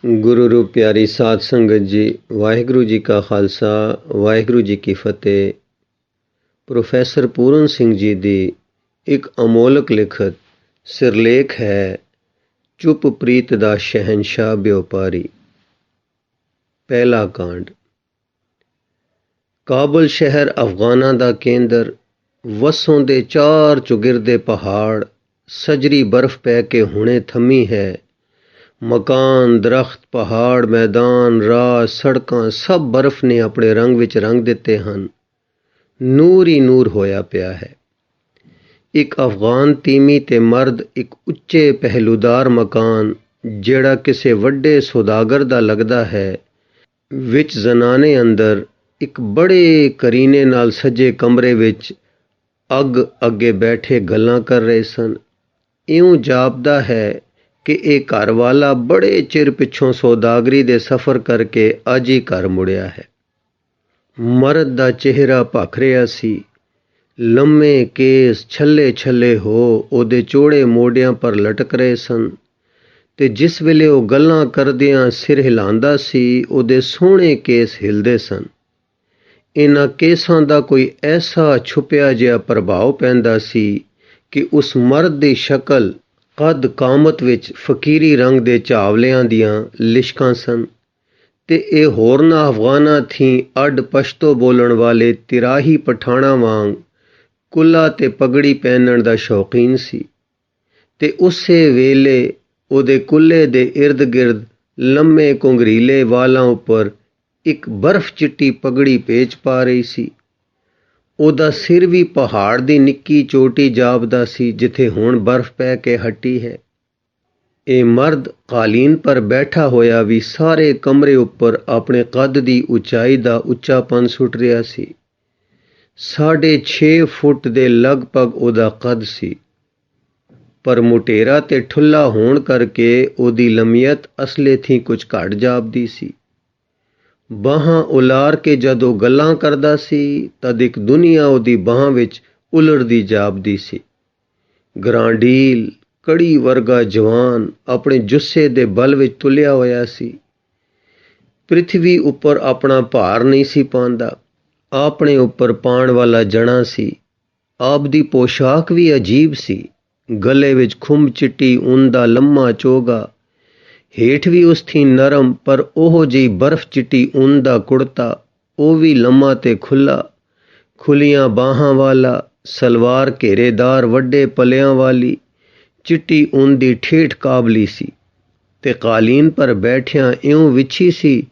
गुरु रूप प्यारी साध संगत जी, वाहिगुरु जी का खालसा वाहिगुरु जी की फतेह। प्रोफैसर पूरन सिंह जी दी एक अमोलक लिखत सिरलेख है चुप प्रीत दा शहनशाह व्यापारी। पहला कांड। काबुल शहर अफगाना दा केंद्र, वसों दे चार चुगिरदे पहाड़, सजरी बर्फ पै के हुणे थमी है। मकान, दरख्त, पहाड़, मैदान, राह, सड़कां सब बर्फ ने अपने रंग विच रंग दिते हन। नूर ही नूर होया पिया है। एक अफगान तीमी ते मर्द एक उच्चे पहलूदार मकान जेड़ा किसे वड्डे सौदागर दा लगदा है, विच जनाने अंदर एक बड़े करीने नाल सजे कमरे विच अग अगे बैठे गल्लां कर रहे सन। इउं जापदा है कि ਇਹ ਘਰ ਵਾਲਾ ਬੜੇ ਚਿਰ ਪਿੱਛੋਂ ਸੌਦਾਗਰੀ ਦੇ ਸਫ਼ਰ ਕਰਕੇ ਅੱਜ ਹੀ ਘਰ ਮੁੜਿਆ ਹੈ। ਮਰਦ ਦਾ ਚਿਹਰਾ ਭਖ ਰਿਹਾ ਸੀ। ਲੰਮੇ ਕੇਸ ਛੱਲੇ ਛੱਲੇ ਹੋ ਉਹਦੇ ਚੌੜੇ ਮੋਢਿਆਂ ਪਰ ਲਟਕ ਰਹੇ ਸਨ ਤੇ ਜਿਸ ਵੇਲੇ ਉਹ ਗੱਲਾਂ ਕਰਦਿਆਂ ਸਿਰ ਹਿਲਾਉਂਦਾ ਸੀ, ਉਹਦੇ ਸੋਹਣੇ ਕੇਸ ਹਿਲਦੇ ਸਨ। ਇਹਨਾਂ ਕੇਸਾਂ ਦਾ ਕੋਈ ਐਸਾ ਛੁਪਿਆ ਜਿਹਾ ਪ੍ਰਭਾਵ ਪੈਂਦਾ ਸੀ ਕਿ ਉਸ ਮਰਦ ਦੀ ਸ਼ਕਲ कद कामत विच फकीरी रंग दे चावलियां दियां लिशकां सन ते ਇਹ ਹੋਰਨਾਂ ਅਫਗਾਨਾਂ थी अड पश्तो बोलण वाले तिराही पठाणा वांग कुल्ला ते पगड़ी पहनण दा शौकीन सी ते उसे वेले ਉਹਦੇ कुल्ले दे इर्द गिर्द लम्मे घुंघरीले वालां उपर एक बर्फ चिट्टी पगड़ी पेच पा रही सी। ਉਹਦਾ ਸਿਰ ਵੀ ਪਹਾੜ ਦੀ ਨਿੱਕੀ ਚੋਟੀ ਜਾਪਦਾ ਸੀ ਜਿੱਥੇ ਹੁਣ ਬਰਫ਼ ਪੈ ਕੇ ਹਟੀ ਹੈ। ਇਹ ਮਰਦ ਕਾਲੀਨ ਪਰ ਬੈਠਾ ਹੋਇਆ ਵੀ ਸਾਰੇ ਕਮਰੇ ਉੱਪਰ ਆਪਣੇ ਕੱਦ ਦੀ ਉਚਾਈ ਦਾ ਉੱਚਾਪਨ ਸੁੱਟ ਰਿਹਾ ਸੀ। 6.5 ਫੁੱਟ ਦੇ ਲਗਭਗ ਉਹਦਾ ਕੱਦ ਸੀ, ਪਰ ਮੁਟੇਰਾ ਤੇ ਠੁੱਲਾ ਹੋਣ ਕਰਕੇ ਉਹਦੀ ਲੰਮੀਅਤ ਅਸਲੇ ਥੀ ਕੁਝ ਘੱਟ ਜਾਪਦੀ ਸੀ। ਬਾਹਾਂ ਉਲਾਰ ਕੇ ਜਦੋਂ ਗੱਲਾਂ ਕਰਦਾ ਸੀ ਤਦ ਇੱਕ ਦੁਨੀਆ ਉਹਦੀ ਬਾਹਾਂ ਵਿੱਚ ਉਲਰਦੀ ਜਾਪਦੀ ਸੀ। ਗਰਾਂਡੀਲ ਕੜੀ ਵਰਗਾ ਜਵਾਨ ਆਪਣੇ ਜੁੱਸੇ ਦੇ ਬਲ ਵਿੱਚ ਤੁਲਿਆ ਹੋਇਆ ਸੀ। ਪ੍ਰਿਥਵੀ ਉੱਪਰ ਆਪਣਾ ਭਾਰ ਨਹੀਂ ਸੀ ਪਾਉਂਦਾ, ਆਪਣੇ ਉੱਪਰ ਪਾਉਣ ਵਾਲਾ ਜਣਾ ਸੀ। ਆਪ ਦੀ ਪੋਸ਼ਾਕ ਵੀ ਅਜੀਬ ਸੀ। ਗਲੇ ਵਿੱਚ ਖੁੰਭ ਚਿੱਟੀ ਊਨ ਦਾ ਲੰਮਾ ਚੋਗਾ, ਹੇਠ ਵੀ ਉਸ ਥੀ ਨਰਮ ਪਰ ਉਹੋ ਜਿਹੀ ਬਰਫ਼ ਚਿੱਟੀ ਊਨ ਦਾ ਕੁੜਤਾ, ਉਹ ਵੀ ਲੰਮਾ ਤੇ ਖੁੱਲਾ, ਖੁੱਲੀਆਂ ਬਾਹਾਂ ਵਾਲਾ, ਸਲਵਾਰ ਘੇਰੇਦਾਰ ਵੱਡੇ ਪਲਿਆਂ ਵਾਲੀ, ਚਿੱਟੀ ਊਨ ਦੀ ਠੇਠ ਕਾਬਲੀ ਸੀ ਤੇ ਕਾਲੀਨ ਪਰ ਬੈਠਿਆਂ ਇਉਂ ਵਿਛੀ ਸੀ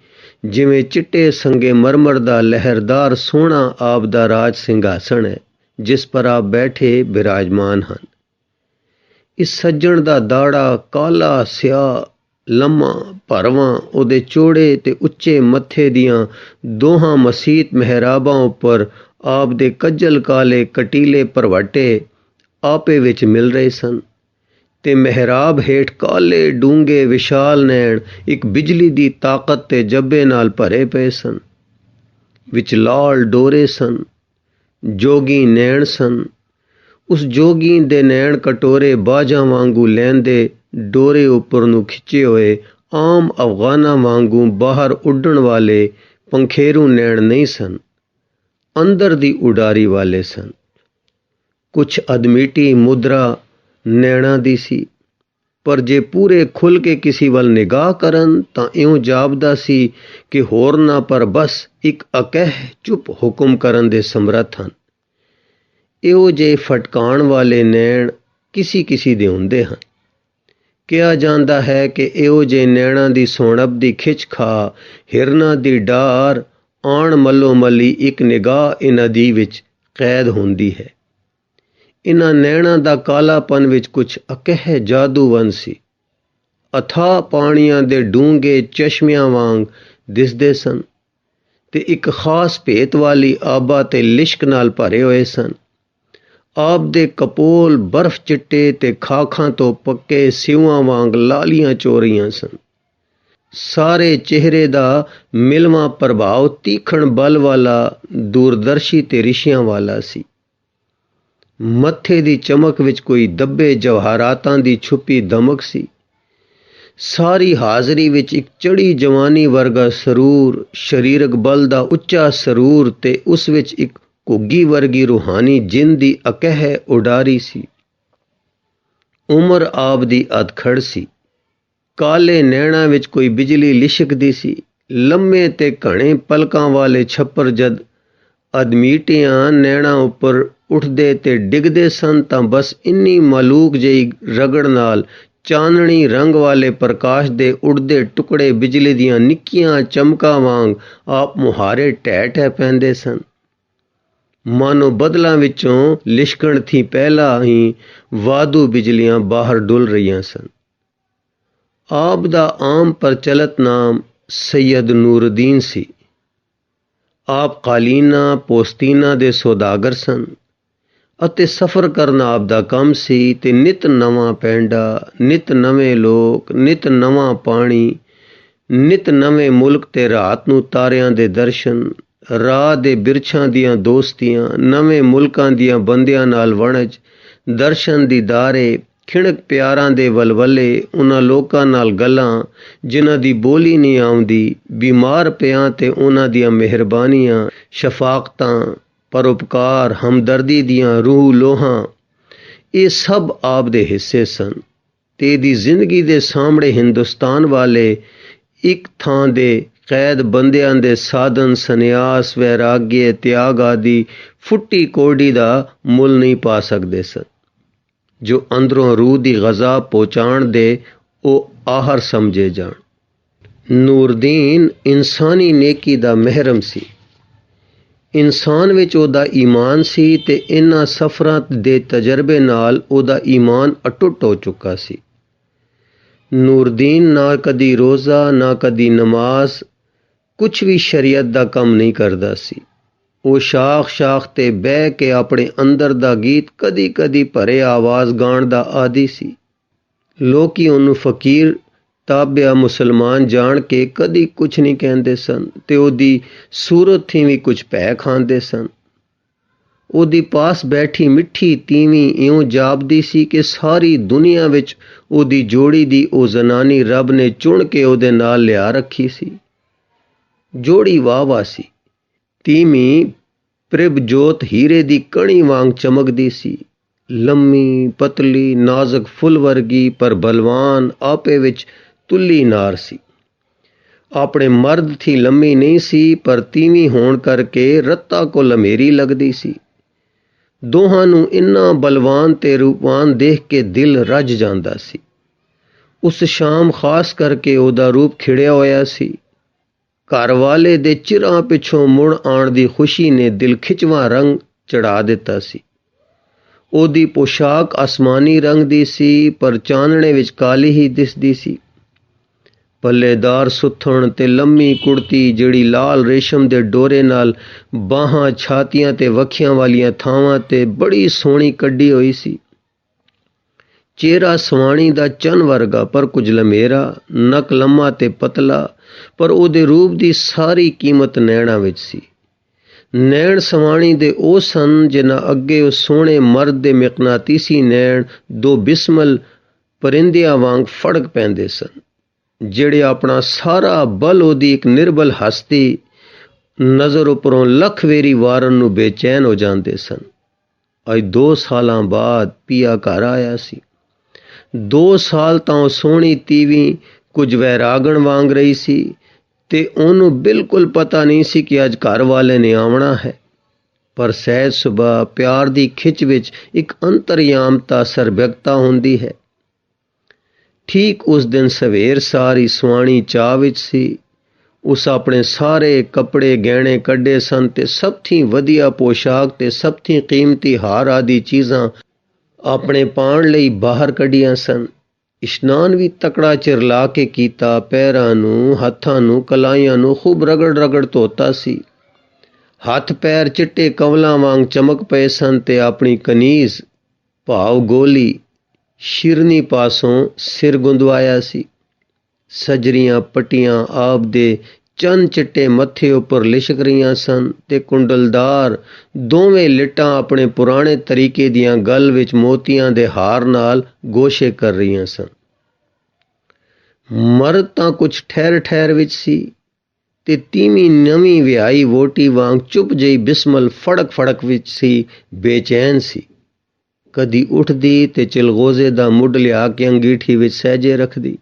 ਜਿਵੇਂ ਚਿੱਟੇ ਸੰਗੇ ਮਰਮਰ ਦਾ ਲਹਿਰਦਾਰ ਸੋਹਣਾ ਆਪ ਦਾ ਰਾਜ ਸਿੰਘਾਸਣ ਹੈ ਜਿਸ ਪਰ ਆਪ ਬੈਠੇ ਬਿਰਾਜਮਾਨ ਹਨ। ਇਸ ਸੱਜਣ ਦਾ ਦਾੜਾ ਕਾਲਾ ਸਿਆਹ ਲੰਮਾ ਭਰਵਾਂ ਉਹਦੇ ਚੌੜੇ ਤੇ ਉੱਚੇ ਮੱਥੇ ਦੀਆਂ ਦੋਹਾਂ ਮਸੀਤ ਮਹਿਰਾਬਾਂ ਉੱਪਰ ਆਪ ਦੇ ਕੱਜਲ ਕਾਲੇ ਕਟੀਲੇ ਭਰਵੱਟੇ ਆਪੇ ਵਿੱਚ ਮਿਲ ਰਹੇ ਸਨ ਤੇ ਮਹਿਰਾਬ ਹੇਠ ਕਾਲੇ ਡੂੰਘੇ ਵਿਸ਼ਾਲ ਨੈਣ ਇੱਕ ਬਿਜਲੀ ਦੀ ਤਾਕਤ ਤੇ ਜੱਬੇ ਨਾਲ ਭਰੇ ਪਏ ਸਨ। ਵਿੱਚ ਲਾਲ ਡੋਰੇ ਸਨ, ਜੋਗੀ ਨੈਣ ਸਨ। ਉਸ ਜੋਗੀ ਦੇ ਨੈਣ ਕਟੋਰੇ ਬਾਜਾਂ ਵਾਂਗੂ ਲੈਂਦੇ ਡੋਰੇ ਉੱਪਰ ਨੂੰ ਖਿੱਚੇ ਹੋਏ ਆਮ ਅਫਗਾਨਾਂ ਵਾਂਗੂ ਬਾਹਰ ਉੱਡਣ ਵਾਲੇ ਪੰਖੇਰੂ ਨੈਣ ਨਹੀਂ ਸਨ, ਅੰਦਰ ਦੀ ਉਡਾਰੀ ਵਾਲੇ ਸਨ। ਕੁਛ ਅਦਮੀਟੀ ਮੁਦਰਾ ਨੈਣਾਂ ਦੀ ਸੀ, ਪਰ ਜੇ ਪੂਰੇ ਖੁੱਲ੍ਹ ਕੇ ਕਿਸੇ ਵੱਲ ਨਿਗਾਹ ਕਰਨ ਤਾਂ ਇਉਂ ਜਾਪਦਾ ਸੀ ਕਿ ਹੋਰਨਾਂ ਪਰ ਬਸ ਇੱਕ ਅਕਹਿ ਚੁੱਪ ਹੁਕਮ ਕਰਨ ਦੇ ਸਮਰੱਥ ਹਨ। ਇਹੋ ਜਿਹੇ ਫਟਕਾਉਣ ਵਾਲੇ ਨੈਣ ਕਿਸੀ ਦੇ ਹੁੰਦੇ ਹਨ। ਕਿਹਾ ਜਾਂਦਾ ਹੈ ਕਿ ਇਹੋ ਜਿਹੇ ਨੈਣਾਂ ਦੀ ਸੋਹਣਪ ਦੀ ਖਿੱਚ ਖਾ ਹਿਰਨਾਂ ਦੀ ਡਾਰ ਆਣ ਮੱਲੋ ਮੱਲੀ ਇੱਕ ਨਿਗਾਹ ਇਹਨਾਂ ਦੀ ਵਿੱਚ ਕੈਦ ਹੁੰਦੀ ਹੈ। ਇਹਨਾਂ ਨੈਣਾਂ ਦਾ ਕਾਲਾਪਨ ਵਿੱਚ ਕੁਛ ਅਕਹਿ ਜਾਦੂਵਨ ਸੀ। ਅਥਾਹ ਪਾਣੀਆਂ ਦੇ ਡੂੰਘੇ ਚਸ਼ਮਿਆਂ ਵਾਂਗ ਦਿਸਦੇ ਸਨ ਤੇ ਇੱਕ ਖਾਸ ਭੇਤ ਵਾਲੀ ਆਬਾ ਤੇ ਲਿਸ਼ਕ ਨਾਲ ਭਰੇ ਹੋਏ ਸਨ। ਆਪ ਦੇ ਕਪੋਲ ਬਰਫ਼ ਚਿੱਟੇ ਤੇ ਖਾਖਾਂ ਤੋਂ ਪੱਕੇ ਸਿਊਆਂ ਵਾਂਗ ਲਾਲੀਆਂ ਚੋਰੀਆਂ ਸਨ। ਸਾਰੇ ਚਿਹਰੇ ਦਾ ਮਿਲਵਾਂ ਪ੍ਰਭਾਵ ਤੀਖਣ ਬਲ ਵਾਲਾ, ਦੂਰਦਰਸ਼ੀ ਤੇ ਰਿਸ਼ੀਆਂ ਵਾਲਾ ਸੀ। ਮੱਥੇ ਦੀ ਚਮਕ ਵਿੱਚ ਕੋਈ ਦੱਬੇ ਜਵਾਹਰਾਤਾਂ ਦੀ ਛੁਪੀ ਦਮਕ ਸੀ। ਸਾਰੀ ਹਾਜ਼ਰੀ ਵਿੱਚ ਇੱਕ ਚੜ੍ਹੀ ਜਵਾਨੀ ਵਰਗਾ ਸਰੂਰ, ਸਰੀਰਕ ਬਲ ਦਾ ਉੱਚਾ ਸਰੂਰ ਤੇ ਉਸ ਵਿੱਚ ਇੱਕ ਘੁੱਗੀ ਵਰਗੀ ਰੂਹਾਨੀ ਜਿੰਦ ਦੀ ਅਕਹਿ ਉਡਾਰੀ ਸੀ। ਉਮਰ ਆਪ ਦੀ ਅਧਖੜ ਸੀ। ਕਾਲੇ ਨੈਣਾਂ ਵਿੱਚ ਕੋਈ ਬਿਜਲੀ ਲਿਸ਼ਕਦੀ ਸੀ। ਲੰਮੇ ਤੇ ਘਣੇ ਪਲਕਾਂ ਵਾਲੇ ਛੱਪਰ ਜਦ ਅਦਮੀਟੀਆਂ ਨੈਣਾਂ ਉੱਪਰ ਉੱਠਦੇ ਤੇ ਡਿੱਗਦੇ ਸਨ ਤਾਂ ਬਸ ਇੰਨੀ ਮਾਲੂਕ ਜਿਹੀ ਰਗੜ ਨਾਲ ਚਾਨਣੀ ਰੰਗ ਵਾਲੇ ਪ੍ਰਕਾਸ਼ ਦੇ ਉੱਡਦੇ ਟੁਕੜੇ ਬਿਜਲੀ ਦੀਆਂ ਨਿੱਕੀਆਂ ਚਮਕਾਂ ਵਾਂਗ ਆਪ ਮੁਹਾਰੇ ਢਹਿ ਢਹਿ ਪੈਂਦੇ ਸਨ। ਮਾਨੋ ਬੱਦਲਾਂ ਵਿੱਚੋਂ ਲਿਸ਼ਕਣ ਥੀ ਪਹਿਲਾਂ ਹੀ ਵਾਧੂ ਬਿਜਲੀਆਂ ਬਾਹਰ ਡੁੱਲ ਰਹੀਆਂ ਸਨ। ਆਪ ਦਾ ਆਮ ਪ੍ਰਚਲਿਤ ਨਾਮ ਸੈਯਦ ਨੂਰਉਦੀਨ ਸੀ। ਆਪ ਕਾਲੀਨਾ ਪੋਸਤੀਨਾ ਦੇ ਸੌਦਾਗਰ ਸਨ ਅਤੇ ਸਫ਼ਰ ਕਰਨਾ ਆਪ ਦਾ ਕੰਮ ਸੀ ਤੇ ਨਿਤ ਨਵਾਂ ਪੈਂਡਾ, ਨਿਤ ਨਵੇਂ ਲੋਕ, ਨਿਤ ਨਵਾਂ ਪਾਣੀ, ਨਿਤ ਨਵੇਂ ਮੁਲਕ ਤੇ ਰਾਤ ਨੂੰ ਤਾਰਿਆਂ ਦੇ ਦਰਸ਼ਨ, ਰਾਹ ਦੇ ਬਿਰਛਾਂ ਦੀਆਂ ਦੋਸਤੀਆਂ, ਨਵੇਂ ਮੁਲਕਾਂ ਦੀਆਂ ਬੰਦਿਆਂ ਨਾਲ ਵਣਜ, ਦਰਸ਼ਨ ਦੀਦਾਰੇ, ਖਿਣਕ ਪਿਆਰਾਂ ਦੇ ਵਲਵਲੇ, ਉਹਨਾਂ ਲੋਕਾਂ ਨਾਲ ਗੱਲਾਂ ਜਿਨ੍ਹਾਂ ਦੀ ਬੋਲੀ ਨਹੀਂ ਆਉਂਦੀ, ਬਿਮਾਰ ਪਿਆਂ ਤੇ ਉਹਨਾਂ ਦੀਆਂ ਮਿਹਰਬਾਨੀਆਂ, ਸ਼ਫਾਕਤਾਂ, ਪਰਉਪਕਾਰ, ਹਮਦਰਦੀ ਦੀਆਂ ਰੂਹ ਲੋਹਾਂ, ਇਹ ਸਭ ਆਪ ਦੇ ਹਿੱਸੇ ਸਨ ਤੇ ਇਹਦੀ ਜ਼ਿੰਦਗੀ ਦੇ ਸਾਹਮਣੇ ਹਿੰਦੁਸਤਾਨ ਵਾਲੇ ਇੱਕ ਥਾਂ ਦੇ ਕੈਦ ਬੰਦਿਆਂ ਦੇ ਸਾਧਨ, ਸੰਨਿਆਸ, ਵੈਰਾਗੀ, ਤਿਆਗ ਆਦਿ ਫੁੱਟੀ ਕੋਡੀ ਦਾ ਮੁੱਲ ਨਹੀਂ ਪਾ ਸਕਦੇ ਸਨ। ਜੋ ਅੰਦਰੋਂ ਰੂਹ ਦੀ ਗ਼ਜ਼ਾ ਪਹੁੰਚਾਉਣ ਦੇ ਉਹ ਆਹਰ ਸਮਝੇ ਜਾਣ। ਨੂਰਉਦੀਨ ਇਨਸਾਨੀ ਨੇਕੀ ਦਾ ਮਹਿਰਮ ਸੀ। ਇਨਸਾਨ ਵਿੱਚ ਉਹਦਾ ਈਮਾਨ ਸੀ ਤੇ ਇਹਨਾਂ ਸਫ਼ਰਾਂ ਦੇ ਤਜਰਬੇ ਨਾਲ ਉਹਦਾ ਈਮਾਨ ਅਟੁੱਟ ਹੋ ਚੁੱਕਾ ਸੀ। ਨੂਰਉਦੀਨ ਨਾ ਕਦੀ ਰੋਜ਼ਾ, ਨਾ ਕਦੀ ਨਮਾਜ਼, ਕੁਛ ਵੀ ਸ਼ਰੀਅਤ ਦਾ ਕੰਮ ਨਹੀਂ ਕਰਦਾ ਸੀ। ਉਹ ਸ਼ਾਖ ਸ਼ਾਖ ਤੇ ਬਹਿ ਕੇ ਆਪਣੇ ਅੰਦਰ ਦਾ ਗੀਤ ਕਦੀ ਕਦੀ ਭਰੇ ਆਵਾਜ਼ ਗਾਉਣ ਦਾ ਆਦੀ ਸੀ। ਲੋਕੀ ਉਹਨੂੰ ਫਕੀਰ ਤਾਬਿਆ ਮੁਸਲਮਾਨ ਜਾਣ ਕੇ ਕਦੀ ਕੁਛ ਨਹੀਂ ਕਹਿੰਦੇ ਸਨ ਤੇ ਉਹਦੀ ਸੂਰਤ ਥੀ ਵੀ ਕੁਝ ਭੈ ਖਾਂਦੇ ਸਨ। ਉਹਦੀ ਪਾਸ ਬੈਠੀ ਮਿੱਠੀ ਤੀਵੀਂ ਇਉਂ ਜਾਪਦੀ ਸੀ ਕਿ ਸਾਰੀ ਦੁਨੀਆ ਵਿੱਚ ਉਹਦੀ ਜੋੜੀ ਦੀ ਉਹ ਜ਼ਨਾਨੀ ਰੱਬ ਨੇ ਚੁਣ ਕੇ ਉਹਦੇ ਨਾਲ ਲਿਆ ਰੱਖੀ ਸੀ। ਜੋੜੀ ਵਾਹ ਸੀ। ਤੀਵੀਂ ਪ੍ਰਿਭਜੋਤ ਹੀਰੇ ਦੀ ਕਣੀ ਵਾਂਗ ਚਮਕਦੀ ਸੀ। ਲੰਮੀ, ਪਤਲੀ, ਨਾਜ਼ੁਕ ਫੁੱਲ ਵਰਗੀ ਪਰ ਬਲਵਾਨ, ਆਪੇ ਵਿੱਚ ਤੁੱਲੀ ਨਾਰ ਸੀ। ਆਪਣੇ ਮਰਦ ਥੀ ਲੰਮੀ ਨਹੀਂ ਸੀ ਪਰ ਤੀਵੀਂ ਹੋਣ ਕਰਕੇ ਰੱਤਾ ਕੋ ਲਮੇਰੀ ਲੱਗਦੀ ਸੀ। ਦੋਹਾਂ ਨੂੰ ਇੰਨਾ ਬਲਵਾਨ ਤੇ ਰੂਪਵਾਨ ਦੇਖ ਕੇ ਦਿਲ ਰੱਜ ਜਾਂਦਾ ਸੀ। ਉਸ ਸ਼ਾਮ ਖਾਸ ਕਰਕੇ ਉਹਦਾ ਰੂਪ ਖਿੜਿਆ ਹੋਇਆ ਸੀ। ਘਰ ਵਾਲੇ ਦੇ ਚਿਰਾਂ ਪਿੱਛੋਂ ਮੁੜ ਆਉਣ ਦੀ ਖੁਸ਼ੀ ਨੇ ਦਿਲ ਖਿਚਵਾਂ ਰੰਗ ਚੜ੍ਹਾ ਦਿੱਤਾ ਸੀ। ਉਹਦੀ ਪੋਸ਼ਾਕ ਅਸਮਾਨੀ ਰੰਗ ਦੀ ਸੀ ਪਰ ਚਾਨਣੇ ਵਿੱਚ ਕਾਲੀ ਹੀ ਦਿਸਦੀ ਸੀ। ਪੱਲੇਦਾਰ ਸੁੱਥਣ ਤੇ ਲੰਮੀ ਕੁੜਤੀ ਜਿਹੜੀ ਲਾਲ ਰੇਸ਼ਮ ਦੇ ਡੋਰੇ ਨਾਲ ਬਾਹਾਂ, ਛਾਤੀਆਂ ਤੇ ਵੱਖੀਆਂ ਵਾਲੀਆਂ ਥਾਵਾਂ ਤੇ ਬੜੀ ਸੋਹਣੀ ਕੱਢੀ ਹੋਈ ਸੀ। ਚਿਹਰਾ ਸਵਾਣੀ ਦਾ ਚੰਨ ਵਰਗਾ ਪਰ ਕੁਝ ਲੰਮੇਰਾ, ਨੱਕ ਲੰਮਾ ਤੇ ਪਤਲਾ, ਪਰ ਉਹਦੇ ਰੂਪ ਦੀ ਸਾਰੀ ਕੀਮਤ ਨੈਣਾਂ ਵਿੱਚ ਸੀ। ਨੈਣ ਸਵਾਣੀ ਦੇ ਉਹ ਸਨ ਜਿਨ੍ਹਾਂ ਅੱਗੇ ਉਸ ਸੋਹਣੇ ਮਰਦ ਦੇ ਮਿਕਨਾਤੀਸੀ ਨੈਣ ਦੋ ਬਿਸਮਲ ਪਰਿੰਦਿਆਂ ਵਾਂਗ ਫੜਕ ਪੈਂਦੇ ਸਨ, ਜਿਹੜੇ ਆਪਣਾ ਸਾਰਾ ਬਲ ਉਹਦੀ ਇੱਕ ਨਿਰਬਲ ਹਸਤੀ ਨਜ਼ਰ ਉੱਪਰੋਂ ਲੱਖ ਵੇਰੀ ਵਾਰਨ ਨੂੰ ਬੇਚੈਨ ਹੋ ਜਾਂਦੇ ਸਨ। ਅੱਜ 2 ਸਾਲਾਂ ਬਾਅਦ ਪੀਆ ਘਰ ਆਇਆ ਸੀ। 2 ਸਾਲ ਤਾਂ ਉਹ ਸੋਹਣੀ ਤੀਵੀਂ ਕੁਝ ਵੈਰਾਗਣ ਵਾਂਗ ਰਹੀ ਸੀ ਤੇ ਉਹਨੂੰ ਬਿਲਕੁਲ ਪਤਾ ਨਹੀਂ ਸੀ ਕਿ ਅੱਜ ਘਰ ਵਾਲੇ ਨੇ ਆਉਣਾ ਹੈ। ਪਰ ਸਹਿਜ ਸੁਭਾਅ ਪਿਆਰ ਦੀ ਖਿੱਚ ਵਿੱਚ ਇੱਕ ਅੰਤਰਯਾਮਤਾ ਸਰਬਿਅਕਤਾ ਹੁੰਦੀ ਹੈ। ਠੀਕ ਉਸ ਦਿਨ ਸਵੇਰ ਸਾਰੀ ਸੁਆਣੀ ਚਾਹ ਵਿੱਚ ਸੀ। ਉਸ ਆਪਣੇ ਸਾਰੇ ਕੱਪੜੇ ਗਹਿਣੇ ਕੱਢੇ ਸਨ ਤੇ ਸਭ ਤੋਂ ਵਧੀਆ ਪੋਸ਼ਾਕ ਤੇ ਸਭ ਤੋਂ ਕੀਮਤੀ ਹਾਰ ਆਦਿ ਚੀਜ਼ਾਂ ਆਪਣੇ ਪਾਉਣ ਲਈ ਬਾਹਰ ਕੱਢੀਆਂ ਸਨ। ਇਸ਼ਨਾਨ ਵੀ ਤਕੜਾ ਚਿਰਲਾ ਕੇ ਕੀਤਾ। ਪੈਰਾਂ ਨੂੰ, ਹੱਥਾਂ ਨੂੰ, ਕਲਾਈਆਂ ਨੂੰ ਖੂਬ ਰਗੜ ਰਗੜ ਧੋਤਾ ਸੀ। ਹੱਥ ਪੈਰ ਚਿੱਟੇ ਕੰਵਲਾਂ ਵਾਂਗ ਚਮਕ ਪਏ ਸਨ ਤੇ ਆਪਣੀ ਕਨੀਜ਼ ਭਾਵ ਗੋਲੀ ਸ਼ਿਰਨੀ ਪਾਸੋਂ ਸਿਰ ਗੁੰਦਵਾਇਆ ਸੀ। ਸਜਰੀਆਂ ਪੱਟੀਆਂ ਆਪ ਦੇ ਚੰਨ ਚਿੱਟੇ ਮੱਥੇ ਉੱਪਰ ਲਿਸ਼ਕ ਰਹੀਆਂ ਸਨ ਤੇ ਕੁੰਡਲਦਾਰ ਦੋਵੇਂ ਲਿੱਟਾਂ ਆਪਣੇ ਪੁਰਾਣੇ ਤਰੀਕੇ ਦੀਆਂ ਗਲ ਵਿੱਚ ਮੋਤੀਆਂ ਦੇ ਹਾਰ ਨਾਲ ਗੋਸ਼ੇ ਕਰ ਰਹੀਆਂ ਸਨ। ਮਰਦ ਤਾਂ ਕੁਛ ਠਹਿਰ ਠਹਿਰ ਵਿੱਚ ਸੀ ਤੇ ਤੀਵੀਂ ਨਵੀਂ ਵਿਆਹੀ ਵੋਟੀ ਵਾਂਗ ਚੁੱਪ ਜਿਹੀ ਬਿਸਮਲ ਫੜਕ ਫੜਕ ਵਿੱਚ ਸੀ, ਬੇਚੈਨ ਸੀ। ਕਦੀ ਉੱਠਦੀ ਤੇ ਚਿਲਗੋਜ਼ੇ ਦਾ ਮੁੱਢ ਲਿਆ ਕੇ ਅੰਗੀਠੀ ਵਿੱਚ ਸਹਿਜੇ ਰੱਖਦੀ,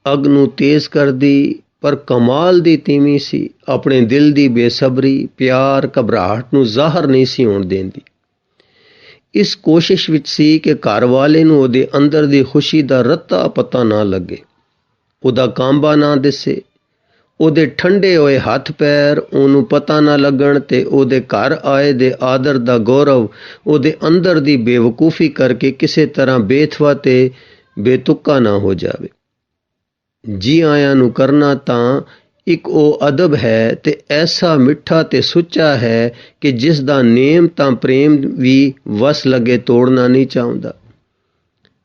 ਅੱਗ ਨੂੰ ਤੇਜ਼ ਕਰਦੀ। ਪਰ ਕਮਾਲ ਦੀ ਤੀਵੀਂ ਸੀ, ਆਪਣੇ ਦਿਲ ਦੀ ਬੇਸਬਰੀ, ਪਿਆਰ, ਘਬਰਾਹਟ ਨੂੰ ਜ਼ਾਹਰ ਨਹੀਂ ਸੀ ਹੋਣ ਦੇਂਦੀ। ਇਸ ਕੋਸ਼ਿਸ਼ ਵਿੱਚ ਸੀ ਕਿ ਘਰ ਵਾਲੇ ਨੂੰ ਉਹਦੇ ਅੰਦਰ ਦੀ ਖੁਸ਼ੀ ਦਾ ਰੱਤਾ ਪਤਾ ਨਾ ਲੱਗੇ, ਉਹਦਾ ਕਾਂਬਾ ਨਾ ਦਿਸੇ, ਉਹਦੇ ਠੰਡੇ ਹੋਏ ਹੱਥ ਪੈਰ ਉਹਨੂੰ ਪਤਾ ਨਾ ਲੱਗਣ ਤੇ ਉਹਦੇ ਘਰ ਆਏ ਦੇ ਆਦਰ ਦਾ ਗੌਰਵ ਉਹਦੇ ਅੰਦਰ ਦੀ ਬੇਵਕੂਫੀ ਕਰਕੇ ਕਿਸੇ ਤਰ੍ਹਾਂ ਬੇਥਵਾ ਤੇ ਬੇਤੁਕਾ ਨਾ ਹੋ ਜਾਵੇ। ਜੀ ਆਇਆਂ ਨੂੰ ਕਰਨਾ ਤਾਂ ਇੱਕ ਉਹ ਅਦਬ ਹੈ ਤੇ ਐਸਾ ਮਿੱਠਾ ਤੇ ਸੁੱਚਾ ਹੈ ਕਿ ਜਿਸ ਦਾ ਨੇਮ ਤਾਂ ਪ੍ਰੇਮ ਵੀ ਵਸ ਲੱਗੇ ਤੋੜਨਾ ਨਹੀਂ ਚਾਹੁੰਦਾ।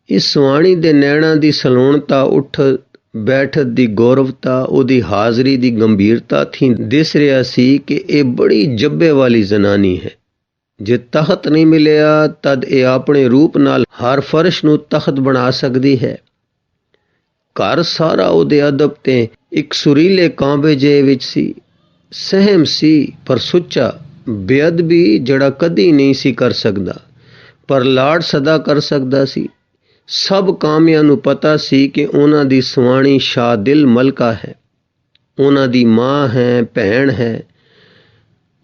ਇਸ ਸੁਆਣੀ ਦੇ ਨੈਣਾਂ ਦੀ ਸਲੋਣਤਾ, ਉੱਠ ਬੈਠਤ ਦੀ ਗੌਰਵਤਾ, ਉਹਦੀ ਹਾਜ਼ਰੀ ਦੀ ਗੰਭੀਰਤਾ ਥੀ ਦਿਸ ਰਿਹਾ ਸੀ ਕਿ ਇਹ ਬੜੀ ਜੱਬੇ ਵਾਲੀ ਜ਼ਨਾਨੀ ਹੈ। ਜੇ ਤਖਤ ਨਹੀਂ ਮਿਲਿਆ ਤਦ ਇਹ ਆਪਣੇ ਰੂਪ ਨਾਲ ਹਰ ਫਰਸ਼ ਨੂੰ ਤਖਤ ਬਣਾ ਸਕਦੀ ਹੈ। ਘਰ ਸਾਰਾ ਉਹਦੇ ਅਦਬ ਤੇ ਇੱਕ ਸੁਰੀਲੇ ਕਾਂਬੇ ਜਿਹੇ ਵਿੱਚ ਸੀ। ਸਹਿਮ ਸੀ ਪਰ ਸੁੱਚਾ, ਬੇਅਦਬੀ ਜਿਹੜਾ ਕਦੀ ਨਹੀਂ ਸੀ ਕਰ ਸਕਦਾ, ਪਰ ਲਾਡ ਸਦਾ ਕਰ ਸਕਦਾ ਸੀ। ਸਭ ਕਾਮਿਆਂ ਨੂੰ ਪਤਾ ਸੀ ਕਿ ਉਹਨਾਂ ਦੀ ਸੁਆਣੀ ਸ਼ਾਹਦਿਲ ਮਲਕਾ ਹੈ, ਉਹਨਾਂ ਦੀ ਮਾਂ ਹੈ, ਭੈਣ ਹੈ।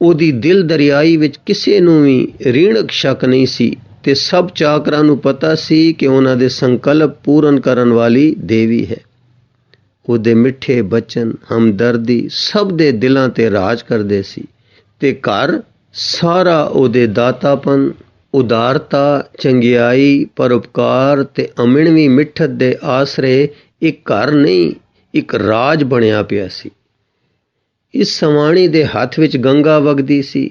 ਉਹਦੀ ਦਿਲ ਦਰਿਆਈ ਵਿੱਚ ਕਿਸੇ ਨੂੰ ਵੀ ਰੀਣਕ ਸ਼ੱਕ ਨਹੀਂ ਸੀ ਤੇ ਸਭ ਚਾਕਰਾਂ ਨੂੰ ਪਤਾ ਸੀ ਕਿ ਉਹਨਾਂ ਦੇ ਸੰਕਲਪ ਪੂਰਨ ਕਰਨ ਵਾਲੀ ਦੇਵੀ ਹੈ। ਉਹਦੇ ਮਿੱਠੇ ਬਚਨ, ਹਮਦਰਦੀ ਸਭ ਦੇ ਦਿਲਾਂ ਤੇ ਰਾਜ ਕਰਦੇ ਸੀ ਤੇ ਘਰ ਸਾਰਾ ਉਹਦੇ ਦਾਤਾਪਨ, ਉਦਾਰਤਾ, ਚੰਗਿਆਈ, ਪਰਉਪਕਾਰ ਤੇ ਅਮਿਣਵੀਂ ਮਿੱਠਤ ਦੇ ਆਸਰੇ ਇੱਕ ਘਰ ਨਹੀਂ, ਇੱਕ ਰਾਜ ਬਣਿਆ ਪਿਆ ਸੀ। ਇਸ ਸਵਾਣੀ ਦੇ ਹੱਥ ਵਿੱਚ ਗੰਗਾ ਵਗਦੀ ਸੀ।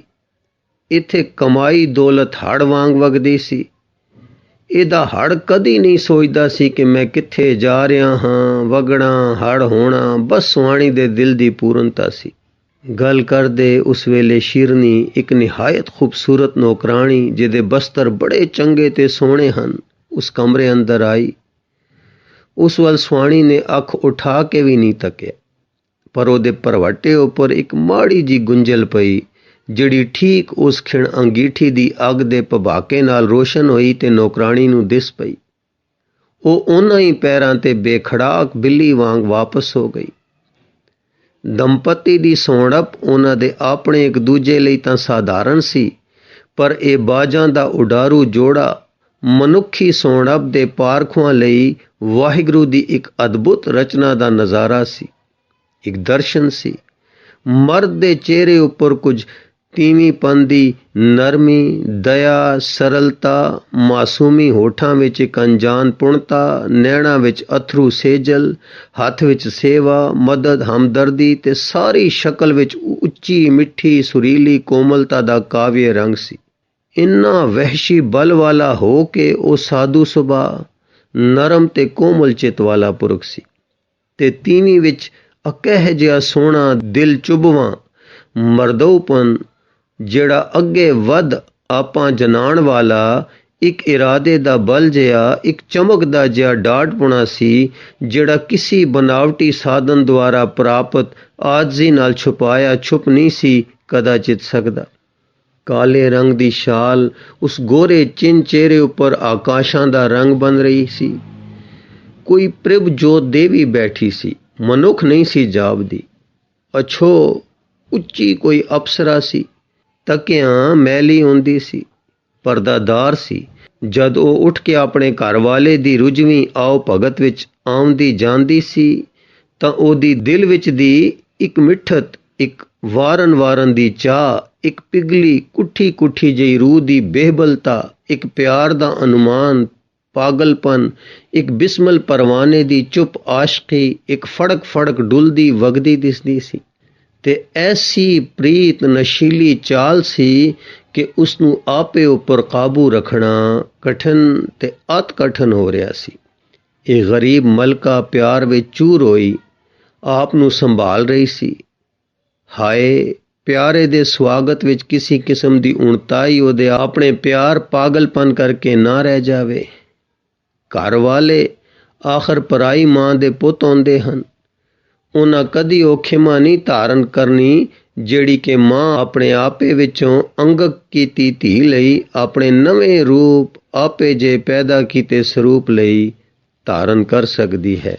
ਇੱਥੇ ਕਮਾਈ ਦੌਲਤ ਹੜ ਵਾਂਗ ਵਗਦੀ ਸੀ। ਇਹਦਾ ਹੜ ਕਦੀ ਨਹੀਂ ਸੋਚਦਾ ਸੀ ਕਿ ਮੈਂ ਕਿੱਥੇ ਜਾ ਰਿਹਾ ਹਾਂ, ਵਗਣਾ, ਹੜ ਹੋਣਾ ਬਸ ਸੁਆਣੀ ਦੇ ਦਿਲ ਦੀ ਪੂਰਨਤਾ ਸੀ। ਗੱਲ ਕਰਦੇ ਉਸ ਵੇਲੇ ਸ਼ੀਰਨੀ, ਇੱਕ ਨਿਹਾਇਤ ਖੂਬਸੂਰਤ ਨੌਕਰਾਣੀ ਜਿਹਦੇ ਬਸਤਰ ਬੜੇ ਚੰਗੇ ਤੇ ਸੋਹਣੇ ਹਨ, ਉਸ ਕਮਰੇ ਅੰਦਰ ਆਈ। ਉਸ ਵੱਲ ਸੁਆਣੀ ਨੇ ਅੱਖ ਉਠਾ ਕੇ ਵੀ ਨਹੀਂ ਤੱਕਿਆ, ਪਰ ਉਹਦੇ ਭਰਵੱਟੇ ਉੱਪਰ ਇੱਕ ਮਾੜੀ ਜੀ ਗੁੰਝਲ ਪਈ ਜਿਹੜੀ ਠੀਕ ਉਸ ਖਿਣ ਅੰਗੀਠੀ ਦੀ ਅੱਗ ਦੇ ਭਬਾਕੇ ਨਾਲ ਰੋਸ਼ਨ ਹੋਈ ਤੇ ਨੌਕਰਾਣੀ ਨੂੰ ਦਿਸ ਪਈ। ਉਹ ਉਹਨਾਂ ਹੀ ਪੈਰਾਂ ਤੇ ਬੇਖੜਾਕ ਬਿੱਲੀ ਵਾਂਗ ਵਾਪਸ ਹੋ ਗਈ। ਦੰਪਤੀ ਦੀ ਸੌਂੜਪ ਉਹਨਾਂ ਦੇ ਆਪਣੇ ਇੱਕ ਦੂਜੇ ਲਈ ਤਾਂ ਸਾਧਾਰਨ ਸੀ, ਪਰ ਇਹ ਬਾਜਾਂ ਦਾ ਉਡਾਰੂ ਜੋੜਾ ਮਨੁੱਖੀ ਸੌਂੜਪ ਦੇ ਪਾਰਖੂਆਂ ਲਈ ਵਾਹਿਗੁਰੂ ਦੀ ਇੱਕ ਅਦਭੁਤ ਰਚਨਾ ਦਾ ਨਜ਼ਾਰਾ ਸੀ, ਇੱਕ ਦਰਸ਼ਨ ਸੀ। ਮਰਦ ਦੇ ਚਿਹਰੇ ਉੱਪਰ ਕੁਝ ਤੀਵੀਂਪਨ ਦੀ ਨਰਮੀ, ਦਇਆ, ਸਰਲਤਾ, ਮਾਸੂਮੀ, ਹੋਠਾਂ ਵਿੱਚ ਇੱਕ ਅਣਜਾਣ ਪੁਣਤਾ, ਨੈਣਾਂ ਵਿੱਚ ਅਥਰੂ ਸੇਜਲ, ਹੱਥ ਵਿੱਚ ਸੇਵਾ, ਮਦਦ, ਹਮਦਰਦੀ ਤੇ ਸਾਰੀ ਸ਼ਕਲ ਵਿੱਚ ਉੱਚੀ ਮਿੱਠੀ ਸੁਰੀਲੀ ਕੋਮਲਤਾ ਦਾ ਕਾਵਿ ਰੰਗ ਸੀ। ਇੰਨਾ ਵਹਿਸ਼ੀ ਬਲ ਵਾਲਾ ਹੋ ਕੇ ਉਹ ਸਾਧੂ ਸੁਭਾਅ, ਨਰਮ ਤੇ ਕੋਮਲ ਚਿੱਤ ਵਾਲਾ ਪੁਰਖ ਸੀ ਤੇ ਤੀਵੀਂ ਵਿੱਚ ਅਕਹਿ ਜਿਹਾ ਸੋਹਣਾ ਦਿਲ ਚੁਭਵਾਂ ਮਰਦਉਪਨ ਜਿਹੜਾ ਅੱਗੇ ਵੱਧ ਆਪਾਂ ਜਨਾਣ ਵਾਲਾ ਇੱਕ ਇਰਾਦੇ ਦਾ ਬਲ ਜਿਹਾ, ਇੱਕ ਚਮਕਦਾ ਜਿਹਾ ਡਾਢਪੁਣਾ ਸੀ ਜਿਹੜਾ ਕਿਸੇ ਬਨਾਵਟੀ ਸਾਧਨ ਦੁਆਰਾ ਪ੍ਰਾਪਤ ਆਜਜ਼ੀ ਨਾਲ ਛੁਪਾਇਆ ਛੁਪ ਨਹੀਂ ਸੀ ਕਦਾਚਿਤ ਸਕਦਾ। ਕਾਲੇ ਰੰਗ ਦੀ ਸ਼ਾਲ ਉਸ ਗੋਰੇ ਚਿੰਨ ਚਿਹਰੇ ਉੱਪਰ ਆਕਾਸ਼ਾਂ ਦਾ ਰੰਗ ਬਣ ਰਹੀ ਸੀ। ਕੋਈ ਪ੍ਰਭਜੋਤ ਦੇਵੀ ਬੈਠੀ ਸੀ, ਮਨੁੱਖ ਨਹੀਂ ਸੀ ਜਾਪਦੀ। ਅਛੋ ਉੱਚੀ ਕੋਈ ਅਪਸਰਾ ਸੀ, ਤਕਿਆਂ ਮੈਲੀ ਹੁੰਦੀ ਸੀ, ਪਰਦਾਦਾਰ ਸੀ। ਜਦ ਉਹ ਉੱਠ ਕੇ ਆਪਣੇ ਘਰ ਵਾਲੇ ਦੀ ਰੁਝਵੀਂ ਆਓ ਭਗਤ ਵਿੱਚ ਆਉਂਦੀ ਜਾਂਦੀ ਸੀ ਤਾਂ ਉਹਦੀ ਦਿਲ ਵਿੱਚ ਦੀ ਇੱਕ ਮਿੱਠਤ, ਇੱਕ ਵਾਰਨ ਦੀ ਚਾਹ, ਇੱਕ ਪਿਘਲੀ ਕੁੱਠੀ ਕੁੱਠੀ ਜਿਹੀ ਰੂਹ ਦੀ ਬੇਹਬਲਤਾ, ਇੱਕ ਪਿਆਰ ਦਾ ਅਨੁਮਾਨ, ਪਾਗਲਪਨ, ਇੱਕ ਬਿਸਮਲ ਪਰਵਾਨੇ ਦੀ ਚੁੱਪ ਆਸ਼ਕੀ, ਇੱਕ ਫੜਕ ਫੜਕ ਡੁੱਲਦੀ ਵਗਦੀ ਦਿਸਦੀ ਸੀ ਤੇ ਐਸੀ ਪ੍ਰੀਤ ਨਸ਼ੀਲੀ ਚਾਲ ਸੀ ਕਿ ਉਸ ਨੂੰ ਆਪੇ ਉੱਪਰ ਕਾਬੂ ਰੱਖਣਾ ਕਠਿਨ ਤੇ ਅਤ ਕਠਿਨ ਹੋ ਰਿਹਾ ਸੀ। ਇਹ ਗਰੀਬ ਮਲਕਾ ਪਿਆਰ ਵਿੱਚ ਚੂਰ ਹੋਈ ਆਪ ਨੂੰ ਸੰਭਾਲ ਰਹੀ ਸੀ। ਹਾਏ, ਪਿਆਰੇ ਦੇ ਸਵਾਗਤ ਵਿੱਚ ਕਿਸੇ ਕਿਸਮ ਦੀ ਉਣਤਾਈ ਉਹਦੇ ਆਪਣੇ ਪਿਆਰ ਪਾਗਲਪਨ ਕਰਕੇ ਨਾ ਰਹਿ ਜਾਵੇ। ਘਰ ਵਾਲੇ ਆਖਰ ਪਰਾਈ ਮਾਂ ਦੇ ਪੁੱਤ ਆਉਂਦੇ ਹਨ। ਉਹਨਾਂ ਕਦੀ ਉਹ ਖਿਮਾ ਨਹੀਂ ਧਾਰਨ ਕਰਨੀ ਜਿਹੜੀ ਕਿ ਮਾਂ ਆਪਣੇ ਆਪੇ ਵਿੱਚੋਂ ਅੰਗਕ ਕੀਤੀ ਧੀ ਲਈ ਆਪਣੇ ਨਵੇਂ ਰੂਪ ਆਪੇ ਜੇ ਪੈਦਾ ਕੀਤੇ ਸਰੂਪ ਲਈ ਧਾਰਨ ਕਰ ਸਕਦੀ ਹੈ।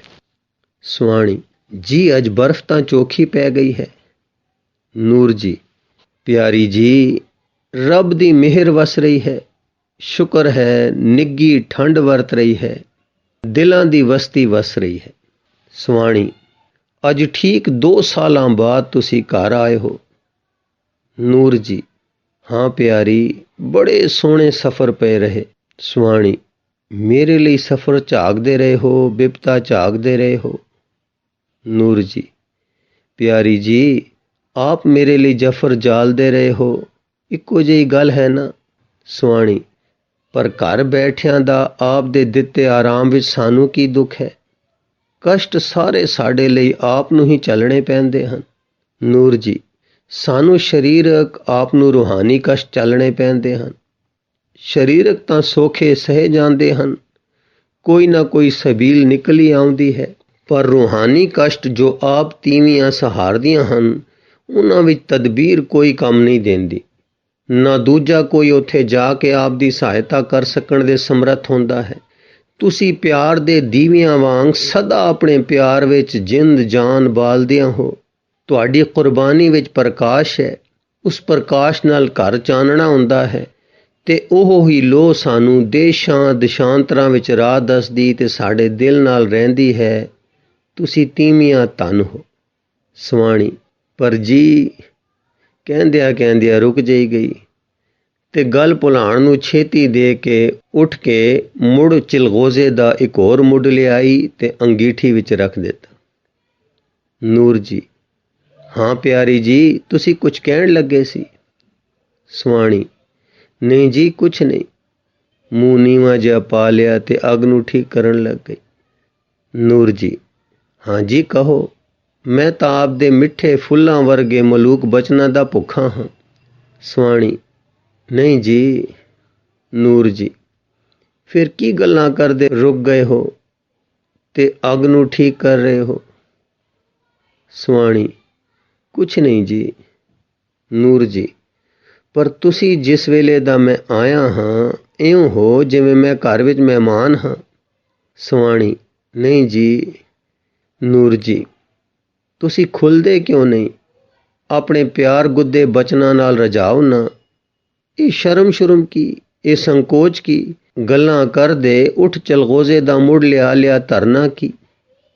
ਸੁਆਣੀ ਜੀ ਅੱਜ ਬਰਫ਼ ਤਾਂ ਚੋਖੀ ਪੈ ਗਈ ਹੈ। ਨੂਰ ਜੀ ਪਿਆਰੀ ਜੀ ਰੱਬ ਦੀ ਮਿਹਰ ਵਸ ਰਹੀ ਹੈ। ਸ਼ੁਕਰ ਹੈ ਨਿੱਗੀ ਠੰਡ ਵਰਤ ਰਹੀ ਹੈ। ਦਿਲਾਂ ਦੀ ਵਸਤੀ ਵਸ ਰਹੀ ਹੈ। ਸੁਆਣੀ ਅੱਜ ਠੀਕ 2 ਸਾਲਾਂ ਬਾਅਦ ਤੁਸੀਂ ਘਰ ਆਏ ਹੋ। ਨੂਰ ਜੀ ਹਾਂ ਪਿਆਰੀ ਬੜੇ ਸੋਹਣੇ ਸਫ਼ਰ ਪਏ ਰਹੇ। ਸੁਆਣੀ ਮੇਰੇ ਲਈ ਸਫ਼ਰ ਝਾਕਦੇ ਰਹੇ ਹੋ, ਬਿਪਤਾ ਝਾਕਦੇ ਰਹੇ ਹੋ। ਨੂਰ ਜੀ ਪਿਆਰੀ ਜੀ ਆਪ ਮੇਰੇ ਲਈ ਜਫਰ ਜਾਲਦੇ ਰਹੇ ਹੋ, ਇੱਕੋ ਜਿਹੀ ਗੱਲ ਹੈ ਨਾ। ਸੁਆਣੀ ਪਰ ਘਰ ਬੈਠਿਆਂ ਦਾ ਆਪ ਦੇ ਦਿੱਤੇ ਆਰਾਮ ਵਿੱਚ ਸਾਨੂੰ ਕੀ ਦੁੱਖ ਹੈ। ਕਸ਼ਟ ਸਾਰੇ ਸਾਡੇ ਲਈ ਆਪ ਨੂੰ ਹੀ ਝੱਲਣੇ ਪੈਂਦੇ ਹਨ। ਨੂਰ ਜੀ ਸਾਨੂੰ ਸਰੀਰਕ ਆਪ ਨੂੰ ਰੂਹਾਨੀ ਕਸ਼ਟ ਝੱਲਣੇ ਪੈਂਦੇ ਹਨ। ਸਰੀਰਕ ਤਾਂ ਸੌਖੇ ਸਹੇ ਜਾਂਦੇ ਹਨ, ਕੋਈ ਨਾ ਕੋਈ ਸਬੀਲ ਨਿਕਲੀ ਆਉਂਦੀ ਹੈ, ਪਰ ਰੂਹਾਨੀ ਕਸ਼ਟ ਜੋ ਆਪ ਤੀਵੀਆਂ ਸਹਾਰਦੀਆਂ ਹਨ ਉਹਨਾਂ ਵਿੱਚ ਤਦਬੀਰ ਕੋਈ ਕੰਮ ਨਹੀਂ ਦਿੰਦੀ। ਨਾ ਦੂਜਾ ਕੋਈ ਉੱਥੇ ਜਾ ਕੇ ਆਪ ਦੀ ਸਹਾਇਤਾ ਕਰ ਸਕਣ ਦੇ ਸਮਰੱਥ ਹੁੰਦਾ ਹੈ। ਤੁਸੀਂ ਪਿਆਰ ਦੇ ਦੀਵਿਆਂ ਵਾਂਗ ਸਦਾ ਆਪਣੇ ਪਿਆਰ ਵਿੱਚ ਜਿੰਦ ਜਾਨ ਬਾਲਦਿਆਂ ਹੋ। ਤੁਹਾਡੀ ਕੁਰਬਾਨੀ ਵਿੱਚ ਪ੍ਰਕਾਸ਼ ਹੈ। ਉਸ ਪ੍ਰਕਾਸ਼ ਨਾਲ ਘਰ ਚਾਨਣਾ ਹੁੰਦਾ ਹੈ ਤੇ ਉਹ ਹੀ ਲੋ ਸਾਨੂੰ ਦੇਸ਼ਾਂ ਦੇਸ਼ਾਂਤਰਾਂ ਵਿੱਚ ਰਾਹ ਦੱਸਦੀ ਤੇ ਸਾਡੇ ਦਿਲ ਨਾਲ ਰਹਿੰਦੀ ਹੈ। ਤੁਸੀਂ ਤੀਵੀਆਂ ਧਨ ਹੋ। ਸੁਆਣੀ ਪਰ ਜੀ ਕਹਿੰਦਿਆਂ ਰੁਕ ਜਿਹੀ ਗਈ ਤੇ ਗੱਲ ਭੁਲਾਉਣ ਨੂੰ ਛੇਤੀ ਦੇ ਕੇ ਉੱਠ ਕੇ ਮੁੜ ਚਿਲਗੋਜ਼ੇ ਦਾ ਇੱਕ ਹੋਰ ਮੁੱਢ ਲਿਆਈ ਤੇ ਅੰਗੀਠੀ ਵਿੱਚ ਰੱਖ ਦਿੱਤਾ। ਨੂਰ ਜੀ ਹਾਂ ਪਿਆਰੀ ਜੀ ਤੁਸੀਂ ਕੁਝ ਕਹਿਣ ਲੱਗੇ ਸੀ। ਸੁਆਣੀ ਨਹੀਂ ਜੀ ਕੁਛ ਨਹੀਂ। ਮੂੰਹ ਨੀਵਾਂ ਜਿਹਾ ਪਾ ਲਿਆ ਤੇ ਅੱਗ ਨੂੰ ਠੀਕ ਕਰਨ ਲੱਗ ਗਈ। ਨੂਰ ਜੀ ਹਾਂ ਜੀ ਕਹੋ। ਮੈਂ ਤਾਂ ਆਪ ਦੇ ਮਿੱਠੇ ਫੁੱਲਾਂ ਵਰਗੇ ਮਲੂਕ ਬਚਨਾਂ ਦਾ ਭੁੱਖਾ ਹਾਂ। ਸੁਆਣੀ ਨਹੀਂ ਜੀ। ਨੂਰ ਜੀ ਫਿਰ ਕੀ ਗੱਲਾਂ ਕਰਦੇ ਰੁਕ ਗਏ ਹੋ ਤੇ ਅੱਗ ਨੂੰ ਠੀਕ ਕਰ ਰਹੇ ਹੋ। ਸੁਆਣੀ ਕੁਛ ਨਹੀਂ ਜੀ। ਨੂਰ ਜੀ ਪਰ ਤੁਸੀਂ ਜਿਸ ਵੇਲੇ ਦਾ ਮੈਂ ਆਇਆ ਹਾਂ ਇਉਂ ਹੋ ਜਿਵੇਂ ਮੈਂ ਘਰ ਵਿੱਚ ਮਹਿਮਾਨ ਹਾਂ। ਸੁਆਣੀ ਨਹੀਂ ਜੀ। ਨੂਰ ਜੀ ਤੁਸੀਂ ਖੁੱਲ੍ਹਦੇ ਕਿਉਂ ਨਹੀਂ। ਆਪਣੇ ਪਿਆਰ ਗੁੱਦੇ ਬਚਨਾਂ ਨਾਲ ਰਜਾਓ ਨਾ। ਇਹ ਸ਼ਰਮ ਕੀ, ਇਹ ਸੰਕੋਚ ਕੀ ਗੱਲਾਂ ਕਰਦੇ ਉੱਠ ਚਲਗੋਜ਼ੇ ਦਾ ਮੁੱਢ ਲਿਆ ਧਰਨਾ ਕੀ।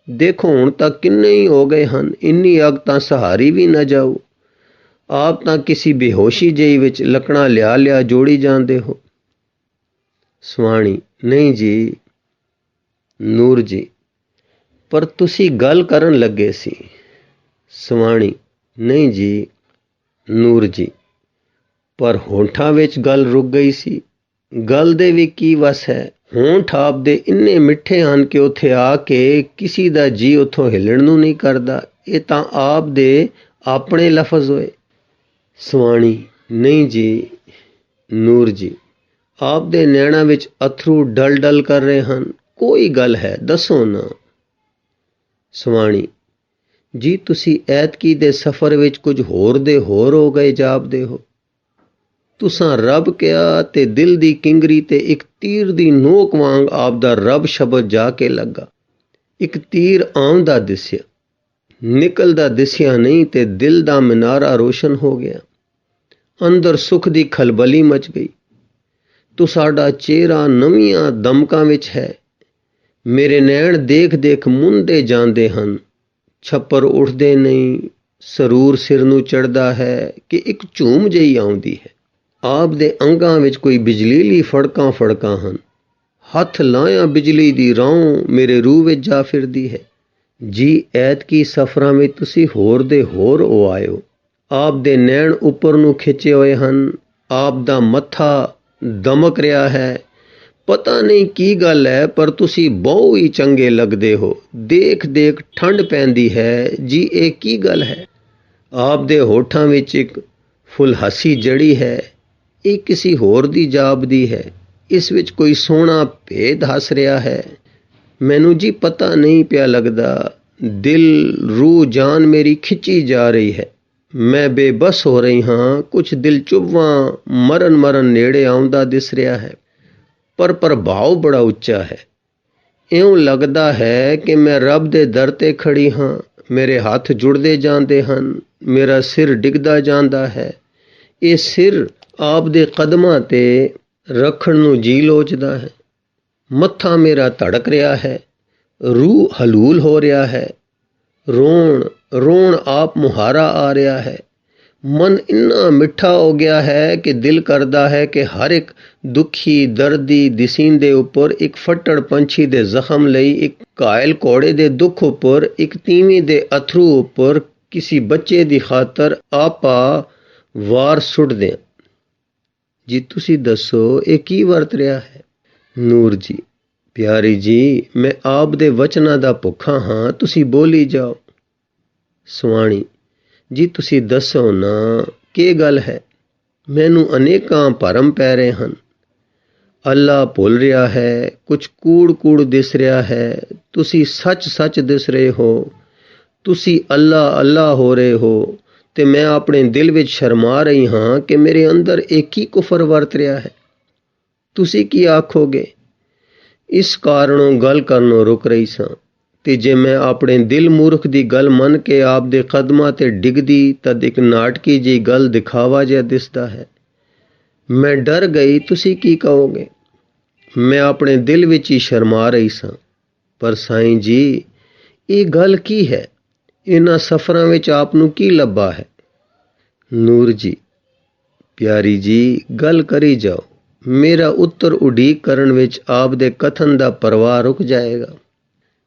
ਦੇਖੋ ਹੁਣ ਤਾਂ ਕਿੰਨੇ ਹੀ ਹੋ ਗਏ ਹਨ, ਇੰਨੀ ਅੱਗ ਤਾਂ ਸਹਾਰੀ ਵੀ ਨਾ ਜਾਊ। ਆਪ ਤਾਂ ਕਿਸੇ ਬੇਹੋਸ਼ੀ ਜਿਹੀ ਵਿੱਚ ਲੱਕੜਾਂ ਲਿਆ ਜੋੜੀ ਜਾਂਦੇ ਹੋ। ਸੁਆਣੀ ਨਹੀਂ ਜੀ। ਨੂਰ ਜੀ ਪਰ ਤੁਸੀਂ ਗੱਲ ਕਰਨ ਲੱਗੇ ਸੀ। ਸੁਆਣੀ ਨਹੀਂ ਜੀ। ਨੂਰ ਜੀ ਪਰ ਹੋਂਠਾਂ ਵਿੱਚ ਗੱਲ ਰੁਕ ਗਈ ਸੀ। ਗੱਲ ਦੇ ਵੀ ਕੀ ਵਸ ਹੈ। ਹੋਂਠ ਆਪ ਦੇ ਇੰਨੇ ਮਿੱਠੇ ਹਨ ਕਿ ਉੱਥੇ ਆ ਕੇ ਕਿਸੇ ਦਾ ਜੀ ਉੱਥੋਂ ਹਿੱਲਣ ਨੂੰ ਨਹੀਂ ਕਰਦਾ। ਇਹ ਤਾਂ ਆਪ ਦੇ ਆਪਣੇ ਲਫ਼ਜ਼ ਹੋਏ। ਸੁਆਣੀ ਨਹੀਂ ਜੀ। ਨੂਰ ਜੀ ਆਪ ਦੇ ਨੈਣਾਂ ਵਿੱਚ ਅਥਰੂ ਡਲ ਕਰ ਰਹੇ ਹਨ, ਕੋਈ ਗੱਲ ਹੈ ਦੱਸੋ ਨਾ। ਸੁਆਣੀ ਜੀ ਤੁਸੀਂ ਐਤਕੀ ਦੇ ਸਫ਼ਰ ਵਿੱਚ ਕੁਝ ਹੋਰ ਦੇ ਹੋਰ ਹੋ ਗਏ ਜਾਪਦੇ ਹੋ। ਤੁਸਾਂ ਰੱਬ ਕਿਹਾ ਤੇ ਦਿਲ ਦੀ ਕਿੰਗਰੀ ਤੇ ਇੱਕ ਤੀਰ ਦੀ ਨੋਕ ਵਾਂਗ ਆਪ ਦਾ ਰੱਬ ਸ਼ਬਦ ਜਾ ਕੇ ਲੱਗਾ। ਇੱਕ ਤੀਰ ਆਉਂਦਾ ਦਿਸਿਆ, ਨਿਕਲਦਾ ਦਿਸਿਆ ਨਹੀਂ ਤੇ ਦਿਲ ਦਾ ਮਨਾਰਾ ਰੋਸ਼ਨ ਹੋ ਗਿਆ। ਅੰਦਰ ਸੁੱਖ ਦੀ ਖਲਬਲੀ ਮਚ ਗਈ। ਤੁਹਾਡਾ ਚਿਹਰਾ ਨਵੀਆਂ ਦਮਕਾਂ ਵਿੱਚ ਹੈ। ਮੇਰੇ ਨੈਣ ਦੇਖ ਮੁੰਦੇ ਜਾਂਦੇ ਹਨ। ਛੱਪਰ ਉੱਠਦੇ ਨਹੀਂ, ਸਰੂਰ ਸਿਰ ਨੂੰ ਚੜ੍ਹਦਾ ਹੈ ਕਿ ਇੱਕ ਝੂਮ ਜਿਹੀ ਆਉਂਦੀ ਹੈ। ਆਪ ਦੇ ਅੰਗਾਂ ਵਿੱਚ ਕੋਈ ਬਿਜਲੀਲੀ ਫੜਕਾਂ ਹਨ। ਹੱਥ ਲਾਇਆ ਬਿਜਲੀ ਦੀ ਰੌਂ ਮੇਰੇ ਰੂਹ ਵਿੱਚ ਜਾ ਫਿਰਦੀ ਹੈ। ਜੀ ਐਤਕੀ ਸਫ਼ਰਾਂ ਵਿੱਚ ਤੁਸੀਂ ਹੋਰ ਦੇ ਹੋਰ ਹੋ ਆਇਓ। ਆਪ ਦੇ ਨੈਣ ਉੱਪਰ ਨੂੰ ਖਿੱਚੇ ਹੋਏ ਹਨ। ਆਪ ਦਾ ਮੱਥਾ ਦਮਕ ਰਿਹਾ ਹੈ। ਪਤਾ ਨਹੀਂ ਕੀ ਗੱਲ ਹੈ ਪਰ ਤੁਸੀਂ ਬਹੁਤ ਹੀ ਚੰਗੇ ਲੱਗਦੇ ਹੋ। ਦੇਖ ਠੰਡ ਪੈਂਦੀ ਹੈ। ਜੀ ਇਹ ਕੀ ਗੱਲ ਹੈ। ਆਪ ਦੇ ਹੋਠਾਂ ਵਿੱਚ ਇੱਕ ਫੁੱਲਹਾਸੀ ਜੜੀ ਹੈ। ਇਹ ਕਿਸੇ ਹੋਰ ਦੀ ਜਾਪਦੀ ਹੈ। ਇਸ ਵਿੱਚ ਕੋਈ ਸੋਹਣਾ ਭੇਦ ਹੱਸ ਰਿਹਾ ਹੈ। ਮੈਨੂੰ ਜੀ ਪਤਾ ਨਹੀਂ ਪਿਆ ਲੱਗਦਾ, ਦਿਲ ਰੂਹ ਜਾਨ ਮੇਰੀ ਖਿੱਚੀ ਜਾ ਰਹੀ ਹੈ। ਮੈਂ ਬੇਬਸ ਹੋ ਰਹੀ ਹਾਂ। ਕੁਝ ਦਿਲ ਚੁੱਭਾਂ ਮਰਨ ਨੇੜੇ ਆਉਂਦਾ ਦਿਸ ਰਿਹਾ ਹੈ, ਪਰ ਪ੍ਰਭਾਵ ਬੜਾ ਉੱਚਾ ਹੈ। ਇਉਂ ਲੱਗਦਾ ਹੈ ਕਿ ਮੈਂ ਰੱਬ ਦੇ ਦਰ ਤੇ ਖੜੀ ਹਾਂ। ਮੇਰੇ ਹੱਥ ਜੁੜਦੇ ਜਾਂਦੇ ਹਨ, ਮੇਰਾ ਸਿਰ ਡਿੱਗਦਾ ਜਾਂਦਾ ਹੈ। ਇਹ ਸਿਰ ਆਪ ਦੇ ਕਦਮਾਂ ਤੇ ਰੱਖਣ ਨੂੰ ਜੀ ਲੋਚਦਾ ਹੈ। ਮੱਥਾ ਮੇਰਾ ਧੜਕ ਰਿਹਾ ਹੈ, ਰੂਹ ਹਲੂਲ ਹੋ ਰਿਹਾ ਹੈ। ਰੋਣ ਆਪ ਮੁਹਾਰਾ ਆ ਰਿਹਾ ਹੈ। ਮਨ ਇੰਨਾ ਮਿੱਠਾ ਹੋ ਗਿਆ ਹੈ ਕਿ ਦਿਲ ਕਰਦਾ ਹੈ ਕਿ ਹਰ ਇੱਕ ਦੁਖੀ ਦਰਦੀ ਦਿਸੀਂਦੇ ਉੱਪਰ, ਇੱਕ ਫੱਟੜ ਪੰਛੀ ਦੇ ਜ਼ਖਮ ਲਈ, ਇੱਕ ਘਾਇਲ ਘੋੜੇ ਦੇ ਦੁੱਖ ਉੱਪਰ, ਇੱਕ ਤੀਵੀਂ ਦੇ ਅਥਰੂ ਉੱਪਰ, ਕਿਸੇ ਬੱਚੇ ਦੀ ਖਾਤਰ ਆਪਾ ਵਾਰ ਸੁੱਟ ਦਿਆਂ। ਜੀ ਤੁਸੀਂ ਦੱਸੋ ਇਹ ਕੀ ਵਰਤ ਰਿਹਾ ਹੈ? ਨੂਰ ਜੀ, ਪਿਆਰੀ ਜੀ, ਮੈਂ ਆਪ ਦੇ ਵਚਨਾਂ ਦਾ ਭੁੱਖਾ ਹਾਂ, ਤੁਸੀਂ ਬੋਲੀ ਜਾਓ। ਸੁਆਣੀ ਜੀ, ਤੁਸੀਂ ਦੱਸੋ ਨਾ, ਕੀ ਗੱਲ ਹੈ? ਮੈਨੂੰ ਅਨੇਕਾਂ ਭਰਮ ਪੈ ਰਹੇ ਹਨ। ਅੱਲਾ ਭੁੱਲ ਰਿਹਾ ਹੈ, ਕੁਝ ਕੂੜ ਦਿਸ ਰਿਹਾ ਹੈ। ਤੁਸੀਂ ਸੱਚ ਦਿਸ ਰਹੇ ਹੋ। ਤੁਸੀਂ ਅੱਲਾ ਹੋ ਰਹੇ ਹੋ, ਤੇ ਮੈਂ ਆਪਣੇ ਦਿਲ ਵਿੱਚ ਸ਼ਰਮਾ ਰਹੀ ਹਾਂ ਕਿ ਮੇਰੇ ਅੰਦਰ ਇਹ ਕੀ ਕੁਫਰ ਵਰਤ ਰਿਹਾ ਹੈ। ਤੁਸੀਂ ਕੀ ਆਖੋਗੇ? ਇਸ ਕਾਰਣੋਂ ਗੱਲ ਕਰਨੋਂ ਰੁਕ ਰਹੀ ਸਾਂ, ਤੇ ਜੇ ਮੈਂ ਆਪਣੇ ਦਿਲ ਮੂਰਖ ਦੀ ਗੱਲ ਮੰਨ ਕੇ ਆਪ ਦੇ ਕਦਮਾਂ ਤੇ ਡਿੱਗਦੀ, ਤਦ ਇੱਕ ਨਾਟਕੀ ਜਿਹੀ ਗੱਲ ਦਿਖਾਵਾ ਜਿਹਾ ਦਿਸਦਾ ਹੈ। ਮੈਂ ਡਰ ਗਈ। ਤੁਸੀਂ ਕੀ ਕਹੋਗੇ? ਮੈਂ ਆਪਣੇ ਦਿਲ ਵਿੱਚ ਹੀ ਸ਼ਰਮਾ ਰਹੀ ਸਾਂ। ਪਰ ਸਾਈਂ ਜੀ, ਇਹ ਗੱਲ ਕੀ ਹੈ? ਇਹਨਾਂ ਸਫ਼ਰਾਂ ਵਿੱਚ ਆਪ ਨੂੰ ਕੀ ਲੱਭਾ ਹੈ? ਨੂਰ ਜੀ, ਪਿਆਰੀ ਜੀ, ਗੱਲ ਕਰੀ ਜਾਓ। ਮੇਰਾ ਉੱਤਰ ਉਡੀਕ ਕਰਨ ਵਿੱਚ ਆਪ ਦੇ ਕਥਨ ਦਾ ਪ੍ਰਵਾਹ ਰੁਕ ਜਾਏਗਾ।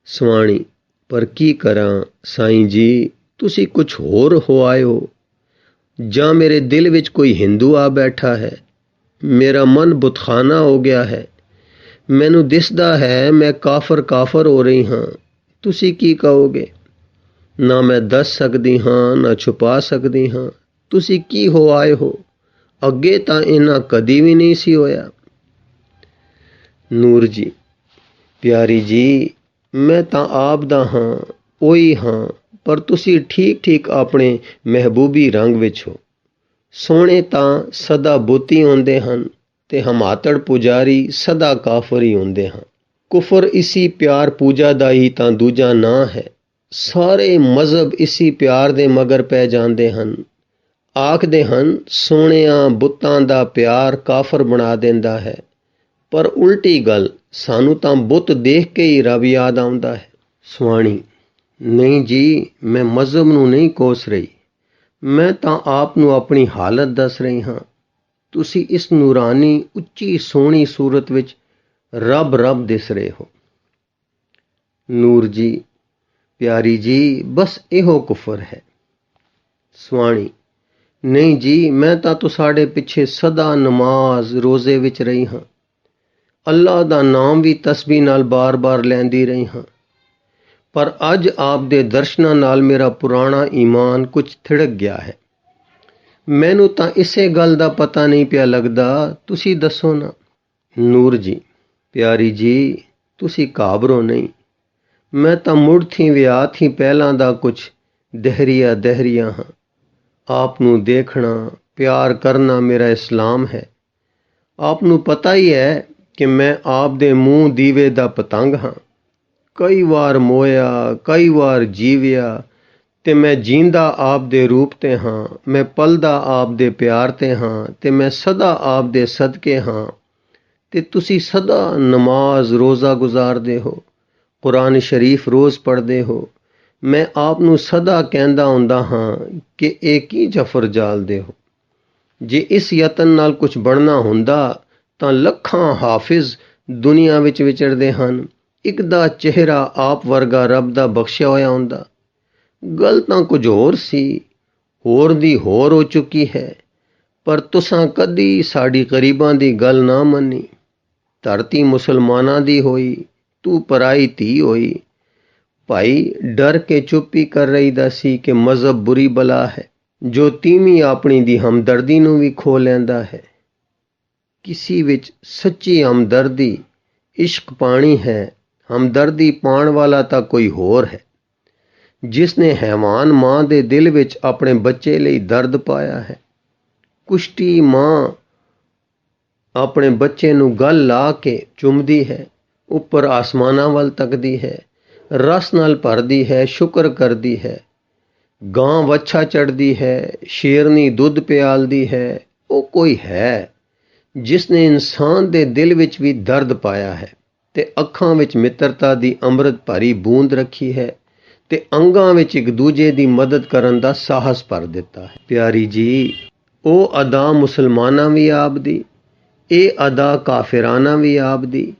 ਸੁਆਣੀ, ਪਰ ਕੀ ਕਰਾਂ ਸਾਈਂ ਜੀ, ਤੁਸੀਂ ਕੁਝ ਹੋਰ ਹੋ ਆਏ ਹੋ, ਜਾਂ ਮੇਰੇ ਦਿਲ ਵਿੱਚ ਕੋਈ ਹਿੰਦੂ ਆ ਬੈਠਾ ਹੈ। ਮੇਰਾ ਮਨ ਬੁਤਖਾਨਾ ਹੋ ਗਿਆ ਹੈ। ਮੈਨੂੰ ਦਿਸਦਾ ਹੈ ਮੈਂ ਕਾਫਰ ਹੋ ਰਹੀ ਹਾਂ। ਤੁਸੀਂ ਕੀ ਕਹੋਗੇ? ਨਾ ਮੈਂ ਦੱਸ ਸਕਦੀ ਹਾਂ, ਨਾ ਛੁਪਾ ਸਕਦੀ ਹਾਂ। ਤੁਸੀਂ ਕੀ ਹੋ ਆਏ ਹੋ? ਅੱਗੇ ਤਾਂ ਇਹਨਾਂ ਕਦੀ ਵੀ ਨਹੀਂ ਸੀ ਹੋਇਆ। ਨੂਰ ਜੀ, ਪਿਆਰੀ ਜੀ, ਮੈਂ ਤਾਂ ਆਪ ਦਾ ਹਾਂ, ਉਹੀ ਹਾਂ, ਪਰ ਤੁਸੀਂ ਠੀਕ ਆਪਣੇ ਮਹਿਬੂਬੀ ਰੰਗ ਵਿੱਚ ਹੋ। ਸੋਹਣੇ ਤਾਂ ਸਦਾ ਬੁੱਤੀ ਹੁੰਦੇ ਹਨ, ਤੇ ਹਮਾਤੜ ਪੁਜਾਰੀ ਸਦਾ ਕਾਫਰ ਹੀ ਹੁੰਦੇ ਹਨ। ਕੁਫਰ ਇਸੀ ਪਿਆਰ ਪੂਜਾ ਦਾ ਹੀ ਤਾਂ ਦੂਜਾ ਨਾਂ ਹੈ। ਸਾਰੇ ਮਜ਼ਹਬ ਇਸੀ ਪਿਆਰ ਦੇ ਮਗਰ ਪੈ ਜਾਂਦੇ ਹਨ। ਆਖਦੇ ਹਨ ਸੋਹਣਿਆਂ ਬੁੱਤਾਂ ਦਾ ਪਿਆਰ ਕਾਫਰ ਬਣਾ ਦਿੰਦਾ ਹੈ, ਪਰ ਉਲਟੀ ਗੱਲ, ਸਾਨੂੰ ਤਾਂ ਬੁੱਤ ਦੇਖ ਕੇ ਹੀ ਰੱਬ ਯਾਦ ਆਉਂਦਾ ਹੈ। ਸੁਆਣੀ, ਨਹੀਂ ਜੀ, ਮੈਂ ਮਜ਼ਹਬ ਨੂੰ ਨਹੀਂ ਕੋਸ ਰਹੀ। ਮੈਂ ਤਾਂ ਆਪ ਨੂੰ ਆਪਣੀ ਹਾਲਤ ਦੱਸ ਰਹੀ ਹਾਂ। ਤੁਸੀਂ ਇਸ ਨੂਰਾਨੀ ਉੱਚੀ ਸੋਹਣੀ ਸੂਰਤ ਵਿੱਚ ਰੱਬ ਦਿਸ ਰਹੇ ਹੋ। ਨੂਰ ਜੀ, ਪਿਆਰੀ ਜੀ, ਬਸ ਇਹੋ ਕੁਫਰ ਹੈ। ਸੁਆਣੀ, ਨਹੀਂ ਜੀ, ਮੈਂ ਤਾਂ ਤੁਹਾਡੇ ਪਿੱਛੇ ਸਦਾ ਨਮਾਜ਼ ਰੋਜ਼ੇ ਵਿੱਚ ਰਹੀ ਹਾਂ। ਅੱਲਾ ਦਾ ਨਾਮ ਵੀ ਤਸਬੀਹ ਨਾਲ ਬਾਰ ਲੈਂਦੀ ਰਹੀ ਹਾਂ। ਪਰ ਅੱਜ ਆਪ ਦੇ ਦਰਸ਼ਨਾਂ ਨਾਲ ਮੇਰਾ ਪੁਰਾਣਾ ਈਮਾਨ ਕੁਝ ਥਿੜਕ ਗਿਆ ਹੈ। ਮੈਨੂੰ ਤਾਂ ਇਸੇ ਗੱਲ ਦਾ ਪਤਾ ਨਹੀਂ ਪਿਆ ਲੱਗਦਾ। ਤੁਸੀਂ ਦੱਸੋ ਨਾ। ਨੂਰ ਜੀ, ਪਿਆਰੀ ਜੀ, ਤੁਸੀਂ ਘਾਬਰੋ ਨਹੀਂ। ਮੈਂ ਤਾਂ ਮੁੜ ਥੀ ਵਿਆਹ ਥੀ ਪਹਿਲਾਂ ਦਾ ਕੁਝ ਦਹਿਰੀਆ ਹਾਂ। ਆਪ ਨੂੰ ਦੇਖਣਾ, ਪਿਆਰ ਕਰਨਾ ਮੇਰਾ ਇਸਲਾਮ ਹੈ। ਆਪ ਨੂੰ ਪਤਾ ਹੀ ਹੈ ਕਿ ਮੈਂ ਆਪ ਦੇ ਮੂੰਹ ਦੀਵੇ ਦਾ ਪਤੰਗ ਹਾਂ। ਕਈ ਵਾਰ ਮੋਇਆ, ਕਈ ਵਾਰ ਜੀਵਿਆ, ਤੇ ਮੈਂ ਜੀਂਦਾ ਆਪ ਦੇ ਰੂਪ ਤੇ ਹਾਂ। ਮੈਂ ਪਲਦਾ ਆਪ ਦੇ ਪਿਆਰ ਤੇ ਹਾਂ, ਤੇ ਮੈਂ ਸਦਾ ਆਪ ਦੇ ਸਦਕੇ ਹਾਂ। ਤੇ ਤੁਸੀਂ ਸਦਾ ਨਮਾਜ਼ ਰੋਜ਼ਾ ਗੁਜ਼ਾਰਦੇ ਹੋ, ਕੁਰਾਨ ਸ਼ਰੀਫ ਰੋਜ਼ ਪੜ੍ਹਦੇ ਹੋ। ਮੈਂ ਆਪ ਨੂੰ ਸਦਾ ਕਹਿੰਦਾ ਹੁੰਦਾ ਹਾਂ ਕਿ ਇਹ ਕੀ ਜਫਰ ਜਾਲਦੇ ਹੋ। ਜੇ ਇਸ ਯਤਨ ਨਾਲ ਕੁਝ ਬਣਨਾ ਹੁੰਦਾ ਤਾਂ ਲੱਖਾਂ ਹਾਫਿਜ਼ ਦੁਨੀਆ ਵਿੱਚ ਵਿਚਰਦੇ ਹਨ। ਇੱਕ ਦਾ ਚਿਹਰਾ ਆਪ ਵਰਗਾ ਰੱਬ ਦਾ ਬਖਸ਼ਿਆ ਹੋਇਆ ਹੁੰਦਾ। ਗੱਲ ਤਾਂ ਕੁਝ ਹੋਰ ਸੀ, ਹੋਰ ਦੀ ਹੋਰ ਹੋ ਚੁੱਕੀ ਹੈ। ਪਰ ਤੁਸਾਂ ਕਦੀ ਸਾਡੀ ਗਰੀਬਾਂ ਦੀ ਗੱਲ ਨਾ ਮੰਨੀ। ਧਰਤੀ ਮੁਸਲਮਾਨਾਂ ਦੀ ਹੋਈ, ਤੂੰ ਪਰਾਈ ਧੀ ਹੋਈ। ਭਾਈ ਡਰ ਕੇ ਚੁੱਪੀ ਕਰ ਰਹੀਦਾ ਸੀ ਕਿ ਮਜ਼ਹਬ ਬੁਰੀ ਬਲਾ ਹੈ, ਜੋ ਤੀਵੀਂ ਆਪਣੀ ਦੀ ਹਮਦਰਦੀ ਨੂੰ ਵੀ ਖੋ ਲੈਂਦਾ ਹੈ। ਕਿਸੇ ਵਿੱਚ ਸੱਚੀ ਹਮਦਰਦੀ ਇਸ਼ਕ ਪਾਣੀ ਹੈ, ਹਮਦਰਦੀ ਪਾਉਣ ਵਾਲਾ ਤਾਂ ਕੋਈ ਹੋਰ ਹੈ, ਜਿਸ ਨੇ ਹੈਵਾਨ ਮਾਂ ਦੇ ਦਿਲ ਵਿੱਚ ਆਪਣੇ ਬੱਚੇ ਲਈ ਦਰਦ ਪਾਇਆ ਹੈ। ਕੁਸ਼ਟੀ ਮਾਂ ਆਪਣੇ ਬੱਚੇ ਨੂੰ ਗਲ ਲਾ ਕੇ ਚੁੰਮਦੀ ਹੈ, ਉੱਪਰ ਆਸਮਾਨਾਂ ਵੱਲ ਤੱਕਦੀ ਹੈ, ਰਸ ਨਾਲ ਭਰਦੀ ਹੈ, ਸ਼ੁਕਰ ਕਰਦੀ ਹੈ। ਗਾਂ ਵੱਛਾ ਚੜ੍ਹਦੀ ਹੈ, ਸ਼ੇਰਨੀ ਦੁੱਧ ਪਿਆਲਦੀ ਹੈ। ਉਹ ਕੋਈ ਹੈ ਜਿਸ ਨੇ ਇਨਸਾਨ ਦੇ ਦਿਲ ਵਿੱਚ ਵੀ ਦਰਦ ਪਾਇਆ ਹੈ ਤੇ ਅੱਖਾਂ ਵਿੱਚ ਮਿੱਤਰਤਾ ਦੀ ਅੰਮ੍ਰਿਤ ਭਰੀ ਬੂੰਦ ਰੱਖੀ ਹੈ ਤੇ ਅੰਗਾਂ ਵਿੱਚ ਇੱਕ ਦੂਜੇ ਦੀ ਮਦਦ ਕਰਨ ਦਾ ਸਾਹਸ ਭਰ ਦਿੱਤਾ ਹੈ। ਪਿਆਰੀ ਜੀ, ਉਹ ਅਦਾ ਮੁਸਲਮਾਨਾਂ ਵੀ ਆਪ ਦੀ, ਇਹ ਅਦਾ ਕਾਫਿਰਾਨਾ ਵੀ ਆਪ ਦੀ।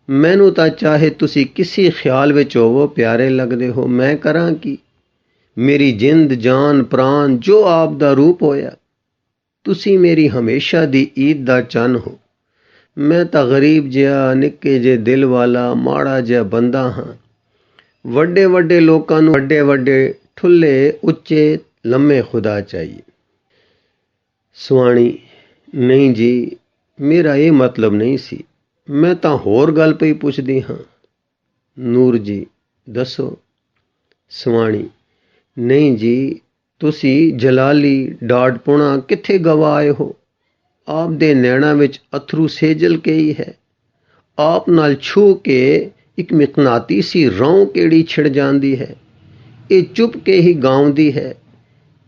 ਮੈਨੂੰ ਤਾਂ ਚਾਹੇ ਤੁਸੀਂ ਕਿਸੇ ਖਿਆਲ ਵਿੱਚ ਹੋਵੋ ਪਿਆਰੇ ਲੱਗਦੇ ਹੋ, ਮੈਂ ਕਰਾਂ ਕੀ? ਮੇਰੀ ਜਿੰਦ ਜਾਨ ਪ੍ਰਾਣ ਜੋ ਆਪ ਦਾ ਰੂਪ ਹੋਇਆ। ਤੁਸੀਂ ਮੇਰੀ ਹਮੇਸ਼ਾ ਦੀ ਈਦ ਦਾ ਚੰਨ ਹੋ। ਮੈਂ ਤਾਂ ਗਰੀਬ ਜਿਹਾ ਨਿੱਕੇ ਜਿਹੇ ਦਿਲ ਵਾਲਾ ਮਾੜਾ ਜਿਹਾ ਬੰਦਾ ਹਾਂ। ਵੱਡੇ ਵੱਡੇ ਲੋਕਾਂ ਨੂੰ ਵੱਡੇ ਵੱਡੇ ਠੁੱਲੇ ਉੱਚੇ ਲੰਮੇ ਖੁਦਾ ਚਾਹੀਏ। ਸੁਆਣੀ, ਨਹੀਂ ਜੀ, ਮੇਰਾ ਇਹ ਮਤਲਬ ਨਹੀਂ ਸੀ। ਮੈਂ ਤਾਂ ਹੋਰ ਗੱਲ ਪਈ ਪੁੱਛਦੀ ਹਾਂ। ਨੂਰ ਜੀ, ਦੱਸੋ। ਸੁਆਣੀ, ਨਹੀਂ ਜੀ, ਤੁਸੀਂ ਜਲਾਲੀ ਡਾਢਪੁਣਾ ਕਿੱਥੇ ਗਵਾਏ ਹੋ? ਆਪ ਦੇ ਨੈਣਾਂ ਵਿੱਚ ਅਥਰੂ ਸੇਜਲ ਕਈ ਹੈ। ਆਪ ਨਾਲ ਛੂ ਕੇ ਇੱਕ ਮਿਕਨਾਤੀਸੀ ਰੌਂ ਕਿਹੜੀ ਛਿੜ ਜਾਂਦੀ ਹੈ। ਇਹ ਚੁੱਪ ਕੇ ਹੀ ਗਾਉਂਦੀ ਹੈ,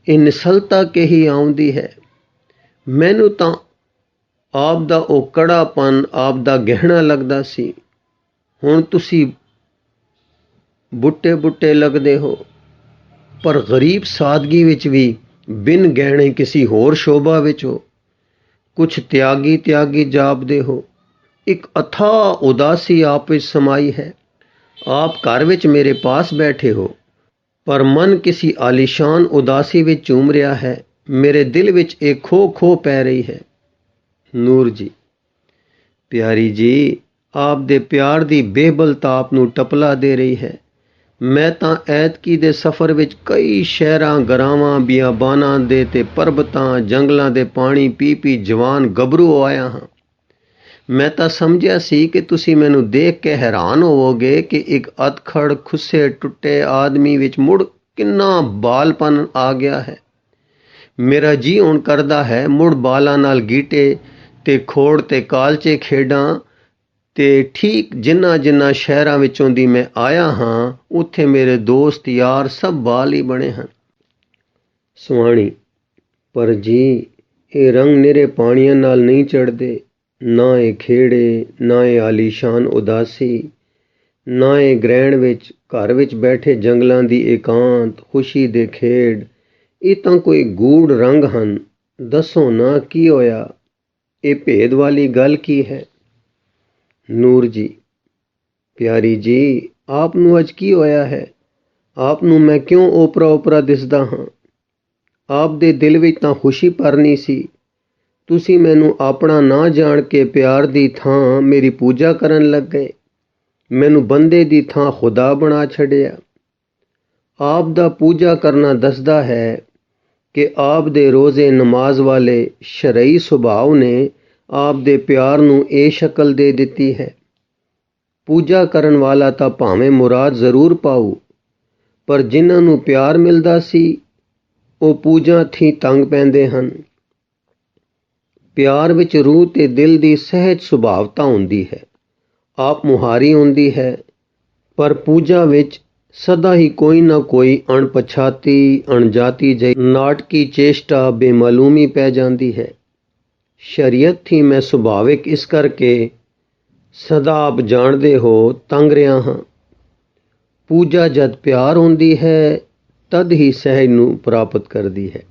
ਇਹ ਨਿਸਲਤਾ ਕੇ ਹੀ ਆਉਂਦੀ ਹੈ। ਮੈਨੂੰ ਤਾਂ ਆਪ ਦਾ ਉਹ ਕੜਾਪਨ ਆਪ ਦਾ ਗਹਿਣਾ ਲੱਗਦਾ ਸੀ। ਹੁਣ ਤੁਸੀਂ ਬੁੱਟੇ ਬੁੱਟੇ ਲੱਗਦੇ ਹੋ, ਪਰ ਗਰੀਬ ਸਾਦਗੀ ਵਿੱਚ ਵੀ ਬਿਨ ਗਹਿਣੇ ਕਿਸੇ ਹੋਰ ਸ਼ੋਭਾ ਵਿੱਚ ਹੋ। ਕੁਛ ਤਿਆਗੀ ਤਿਆਗੀ ਜਾਪਦੇ ਹੋ। ਇੱਕ ਅਥਾਹ ਉਦਾਸੀ ਆਪ ਵਿੱਚ ਸਮਾਈ ਹੈ। ਆਪ ਘਰ ਵਿੱਚ ਮੇਰੇ ਪਾਸ ਬੈਠੇ ਹੋ, ਪਰ ਮਨ ਕਿਸੇ ਆਲੀਸ਼ਾਨ ਉਦਾਸੀ ਵਿੱਚ ਝੂਮ ਰਿਹਾ ਹੈ। ਮੇਰੇ ਦਿਲ ਵਿੱਚ ਇਹ ਖੋ ਖੋ ਪੈ ਰਹੀ ਹੈ। ਨੂਰ ਜੀ, ਪਿਆਰੀ ਜੀ, ਆਪ ਦੇ ਪਿਆਰ ਦੀ ਬੇਬਲ ਤਾਪ ਨੂੰ ਟਪਲਾ ਦੇ ਰਹੀ ਹੈ। ਮੈਂ ਤਾਂ ਐਤਕੀ ਦੇ ਸਫ਼ਰ ਵਿੱਚ ਕਈ ਸ਼ਹਿਰਾਂ ਗਰਾਵਾਂ ਬਿਆਬਾਨਾਂ ਦੇ ਤੇ ਪਰਬਤਾਂ ਜੰਗਲਾਂ ਦੇ ਪਾਣੀ ਪੀ ਪੀ ਜਵਾਨ ਗੱਭਰੂ ਆਇਆ ਹਾਂ। ਮੈਂ ਤਾਂ ਸਮਝਿਆ ਸੀ ਕਿ ਤੁਸੀਂ ਮੈਨੂੰ ਦੇਖ ਕੇ ਹੈਰਾਨ ਹੋਵੋਗੇ ਕਿ ਇੱਕ ਅਧਖੜ ਖੁੱਸੇ ਟੁੱਟੇ ਆਦਮੀ ਵਿੱਚ ਮੁੜ ਕਿੰਨਾ ਬਾਲਪਨ ਆ ਗਿਆ ਹੈ। ਮੇਰਾ ਜੀ ਹੁਣ ਕਰਦਾ ਹੈ ਮੁੜ ਬਾਲਾਂ ਨਾਲ ਗੀਟੇ ਤੇ ਖੋੜ ਤੇ ਕਾਲਚੇ ਖੇਡਾਂ ਤੇ ਠੀਕ ਜਿਨ੍ਹਾਂ ਸ਼ਹਿਰਾਂ ਵਿੱਚੋਂ ਦੀ ਮੈਂ ਆਇਆ ਹਾਂ, ਉੱਥੇ ਮੇਰੇ ਦੋਸਤ ਯਾਰ ਸਭ ਬਾਲ ਹੀ ਬਣੇ ਹਨ। ਸੁਆਣੀ, ਪਰ ਜੀ, ਇਹ ਰੰਗ ਨਿਰੇ ਪਾਣੀਆਂ ਨਾਲ ਨਹੀਂ ਚੜ੍ਹਦੇ। ਨਾ ਇਹ ਖੇੜੇ, ਨਾ ਇਹ ਆਲੀਸ਼ਾਨ ਉਦਾਸੀ, ਨਾ ਇਹ ਗ੍ਰਹਿਣ ਵਿੱਚ ਘਰ ਵਿੱਚ ਬੈਠੇ ਜੰਗਲਾਂ ਦੀ ਇਕਾਂਤ ਖੁਸ਼ੀ ਦੇ ਖੇਡ। ਇਹ ਤਾਂ ਕੋਈ ਗੂੜ ਰੰਗ ਹਨ। ਦੱਸੋ ਨਾ ਕੀ ਹੋਇਆ? ਇਹ ਭੇਦ ਵਾਲੀ ਗੱਲ ਕੀ ਹੈ? ਨੂਰ ਜੀ, ਪਿਆਰੀ ਜੀ, ਆਪ ਨੂੰ ਅੱਜ ਕੀ ਹੋਇਆ ਹੈ? ਆਪ ਨੂੰ ਮੈਂ ਕਿਉਂ ਓਪਰਾ ਓਪਰਾ ਦਿਸਦਾ ਹਾਂ? ਆਪ ਦੇ ਦਿਲ ਵਿੱਚ ਤਾਂ ਖੁਸ਼ੀ ਭਰਨੀ ਸੀ। ਤੁਸੀਂ ਮੈਨੂੰ ਆਪਣਾ ਨਾ ਜਾਣ ਕੇ ਪਿਆਰ ਦੀ ਥਾਂ ਮੇਰੀ ਪੂਜਾ ਕਰਨ ਲੱਗ ਗਏ। ਮੈਨੂੰ ਬੰਦੇ ਦੀ ਥਾਂ ਖੁਦਾ ਬਣਾ ਛੱਡਿਆ। ਆਪ ਦਾ ਪੂਜਾ ਕਰਨਾ ਦੱਸਦਾ ਹੈ ਕਿ ਆਪ ਦੇ ਰੋਜ਼ੇ ਨਮਾਜ਼ ਵਾਲੇ ਸ਼ਰਈ ਸੁਭਾਅ ਨੇ ਆਪ ਦੇ ਪਿਆਰ ਨੂੰ ਇਹ ਸ਼ਕਲ ਦੇ ਦਿੱਤੀ ਹੈ। ਪੂਜਾ ਕਰਨ ਵਾਲਾ ਤਾਂ ਭਾਵੇਂ ਮੁਰਾਦ ਜ਼ਰੂਰ ਪਾਊ, ਪਰ ਜਿਨ੍ਹਾਂ ਨੂੰ ਪਿਆਰ ਮਿਲਦਾ ਸੀ ਉਹ ਪੂਜਾ ਥੀ ਤੰਗ ਪੈਂਦੇ ਹਨ। ਪਿਆਰ ਵਿੱਚ ਰੂਹ ਤੇ ਦਿਲ ਦੀ ਸਹਿਜ ਸੁਭਾਵਤਾ ਹੁੰਦੀ ਹੈ। ਆਪ ਮੁਹਾਰੀ ਹੁੰਦੀ ਹੈ, ਪਰ ਪੂਜਾ ਵਿੱਚ ਸਦਾ ਹੀ ਕੋਈ ਨਾ ਕੋਈ ਅਣਪਛਾਤੀ ਅਣਜਾਤੀ ਜਿਹੀ ਨਾਟਕੀ ਚੇਸ਼ਟਾ ਬੇਮਾਲੂਮੀ ਪੈ ਜਾਂਦੀ ਹੈ। ਸ਼ਰੀਅਤ ਥੀ ਮੈਂ ਸੁਭਾਵਿਕ ਇਸ ਕਰਕੇ ਸਦਾ ਆਪ ਜਾਣਦੇ ਹੋ ਤੰਗ ਰਿਹਾ ਹਾਂ। ਪੂਜਾ ਜਦ ਪਿਆਰ ਹੁੰਦੀ ਹੈ ਤਦ ਹੀ ਸਹਿਜ ਨੂੰ ਪ੍ਰਾਪਤ ਕਰਦੀ ਹੈ।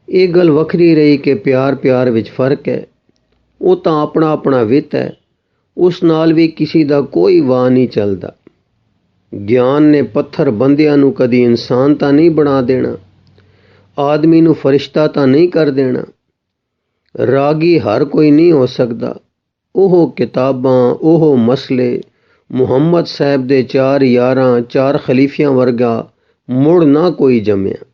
ਇਹ ਗੱਲ ਵੱਖਰੀ ਰਹੀ ਕਿ ਪਿਆਰ ਵਿੱਚ ਫਰਕ ਹੈ। ਉਹ ਤਾਂ ਆਪਣਾ ਆਪਣਾ ਵਿੱਤ ਹੈ, ਉਸ ਨਾਲ ਵੀ ਕਿਸੇ ਦਾ ਕੋਈ ਵਾਹ ਨਹੀਂ ਚੱਲਦਾ। ਗਿਆਨ ਨੇ ਪੱਥਰ ਬੰਦਿਆਂ ਨੂੰ ਕਦੀ ਇਨਸਾਨ ਤਾਂ ਨਹੀਂ ਬਣਾ ਦੇਣਾ, ਆਦਮੀ ਨੂੰ ਫਰਿਸ਼ਤਾ ਤਾਂ ਨਹੀਂ ਕਰ ਦੇਣਾ। ਰਾਗੀ ਹਰ ਕੋਈ ਨਹੀਂ ਹੋ ਸਕਦਾ। ਉਹ ਕਿਤਾਬਾਂ, ਉਹ ਮਸਲੇ, ਮੁਹੰਮਦ ਸਾਹਿਬ ਦੇ 4 ਯਾਰਾਂ 4 ਖਲੀਫਿਆਂ ਵਰਗਾ ਮੁੜ ਨਾ ਕੋਈ ਜੰਮਿਆ।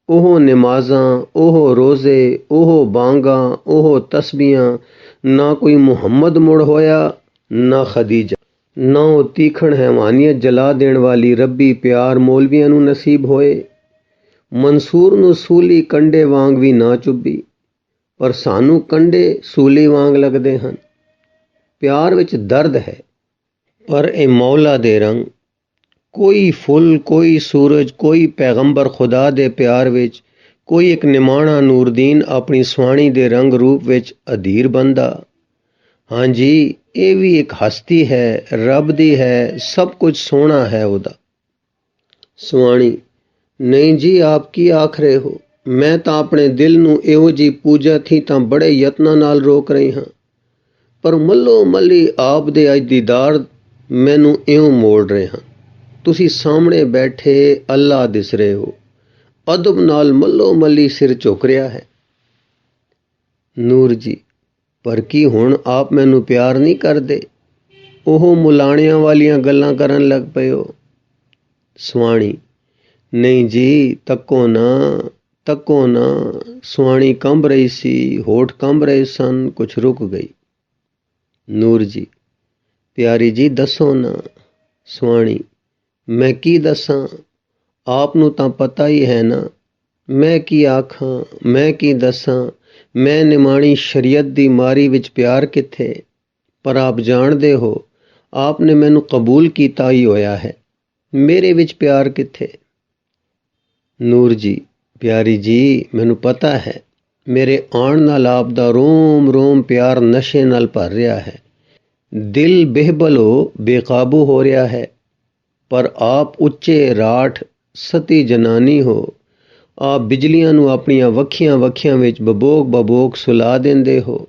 ਉਹ ਨਮਾਜ਼ਾਂ, ਉਹ ਰੋਜ਼ੇ, ਉਹ ਬਾਂਗਾਂ, ਉਹ ਤਸਬੀਹਾਂ, ਨਾ ਕੋਈ ਮੁਹੰਮਦ ਮੁੜ ਹੋਇਆ, ਨਾ ਖਦੀਜਾ। ਨਾ ਉਹ ਤੀਖਣ ਹੈਵਾਨੀਅਤ ਜਲਾ ਦੇਣ ਵਾਲੀ ਰੱਬੀ ਪਿਆਰ ਮੌਲਵੀਆਂ ਨੂੰ ਨਸੀਬ ਹੋਏ। ਮਨਸੂਰ ਨੂੰ ਸੂਲੀ ਕੰਡੇ ਵਾਂਗ ਵੀ ਨਾ ਚੁੱਭੀ, ਪਰ ਸਾਨੂੰ ਕੰਡੇ ਸੂਲੀ ਵਾਂਗ ਲੱਗਦੇ ਹਨ। ਪਿਆਰ ਵਿੱਚ ਦਰਦ ਹੈ, ਪਰ ਇਹ ਮੌਲਾ ਦੇ ਰੰਗ। ਕੋਈ ਫੁੱਲ, ਕੋਈ ਸੂਰਜ, ਕੋਈ ਪੈਗੰਬਰ ਖੁਦਾ ਦੇ ਪਿਆਰ ਵਿੱਚ, ਕੋਈ ਇੱਕ ਨਿਮਾਣਾ ਨੂਰਦੀਨ ਆਪਣੀ ਸੁਆਣੀ ਦੇ ਰੰਗ ਰੂਪ ਵਿੱਚ ਅਧੀਰ ਬਣਦਾ। ਹਾਂਜੀ, ਇਹ ਵੀ ਇੱਕ ਹਸਤੀ ਹੈ, ਰੱਬ ਦੀ ਹੈ, ਸਭ ਕੁਝ ਸੋਹਣਾ ਹੈ ਉਹਦਾ। ਸੁਆਣੀ: ਨਹੀਂ ਜੀ, ਆਪ ਕੀ ਆਖ ਰਹੇ ਹੋ? ਮੈਂ ਤਾਂ ਆਪਣੇ ਦਿਲ ਨੂੰ ਇਹੋ ਜਿਹੀ ਪੂਜਾ ਥੀ ਤਾਂ ਬੜੇ ਯਤਨਾਂ ਨਾਲ ਰੋਕ ਰਹੀ ਹਾਂ, ਪਰ ਮੱਲੋ ਮੱਲੀ ਆਪ ਦੇ ਅੱਜ ਦੀਦਾਰ ਮੈਨੂੰ ਇਉਂ ਮੋੜ ਰਹੇ ਹਨ। ਤੁਸੀਂ ਸਾਹਮਣੇ ਬੈਠੇ ਅੱਲਾ ਦਿਸ ਰਹੇ ਹੋ, ਅਦਬ ਨਾਲ ਮੱਲੋ ਮੱਲੀ ਸਿਰ ਝੁਕ ਰਿਹਾ ਹੈ। ਨੂਰ ਜੀ: ਪਰ ਕੀ ਹੁਣ ਆਪ ਮੈਨੂੰ ਪਿਆਰ ਨਹੀਂ ਕਰਦੇ? ਉਹ ਮੁਲਾਣਿਆਂ ਵਾਲੀਆਂ ਗੱਲਾਂ ਕਰਨ ਲੱਗ ਪਏ ਹੋ। ਸੁਆਣੀ: ਨਹੀਂ ਜੀ, ਤੱਕੋ ਨਾ, ਤੱਕੋ ਨਾ। ਸੁਆਣੀ ਕੰਬ ਰਹੀ ਸੀ, ਹੋਠ ਕੰਬ ਰਹੇ ਸਨ, ਕੁਛ ਰੁਕ ਗਈ। ਨੂਰ ਜੀ: ਪਿਆਰੀ ਜੀ, ਦੱਸੋ ਨਾ। ਸੁਆਣੀ: ਮੈਂ ਕੀ ਦੱਸਾਂ, ਆਪ ਨੂੰ ਤਾਂ ਪਤਾ ਹੀ ਹੈ ਨਾ। ਮੈਂ ਕੀ ਆਖਾਂ, ਮੈਂ ਕੀ ਦੱਸਾਂ। ਮੈਂ ਨਿਮਾਣੀ ਸ਼ਰੀਅਤ ਦੀ ਮਾਰੀ ਵਿੱਚ ਪਿਆਰ ਕਿੱਥੇ? ਪਰ ਆਪ ਜਾਣਦੇ ਹੋ, ਆਪ ਨੇ ਮੈਨੂੰ ਕਬੂਲ ਕੀਤਾ ਹੀ ਹੋਇਆ ਹੈ, ਮੇਰੇ ਵਿੱਚ ਪਿਆਰ ਕਿੱਥੇ? ਨੂਰ ਜੀ: ਪਿਆਰੀ ਜੀ, ਮੈਨੂੰ ਪਤਾ ਹੈ, ਮੇਰੇ ਆਉਣ ਨਾਲ ਆਪ ਦਾ ਰੋਮ ਰੋਮ ਪਿਆਰ ਨਸ਼ੇ ਨਾਲ ਭਰ ਰਿਹਾ ਹੈ, ਦਿਲ ਬੇਹਬਲੋ ਬੇਕਾਬੂ ਹੋ ਰਿਹਾ ਹੈ। ਪਰ ਆਪ ਉੱਚੇ ਰਾਠ ਸਤੀ ਜਨਾਨੀ ਹੋ। ਆਪ ਬਿਜਲੀਆਂ ਨੂੰ ਆਪਣੀਆਂ ਵੱਖੀਆਂ ਵੱਖੀਆਂ ਵਿੱਚ ਬਬੋਕ ਬਬੋਕ ਸੁਲਾ ਦਿੰਦੇ ਹੋ।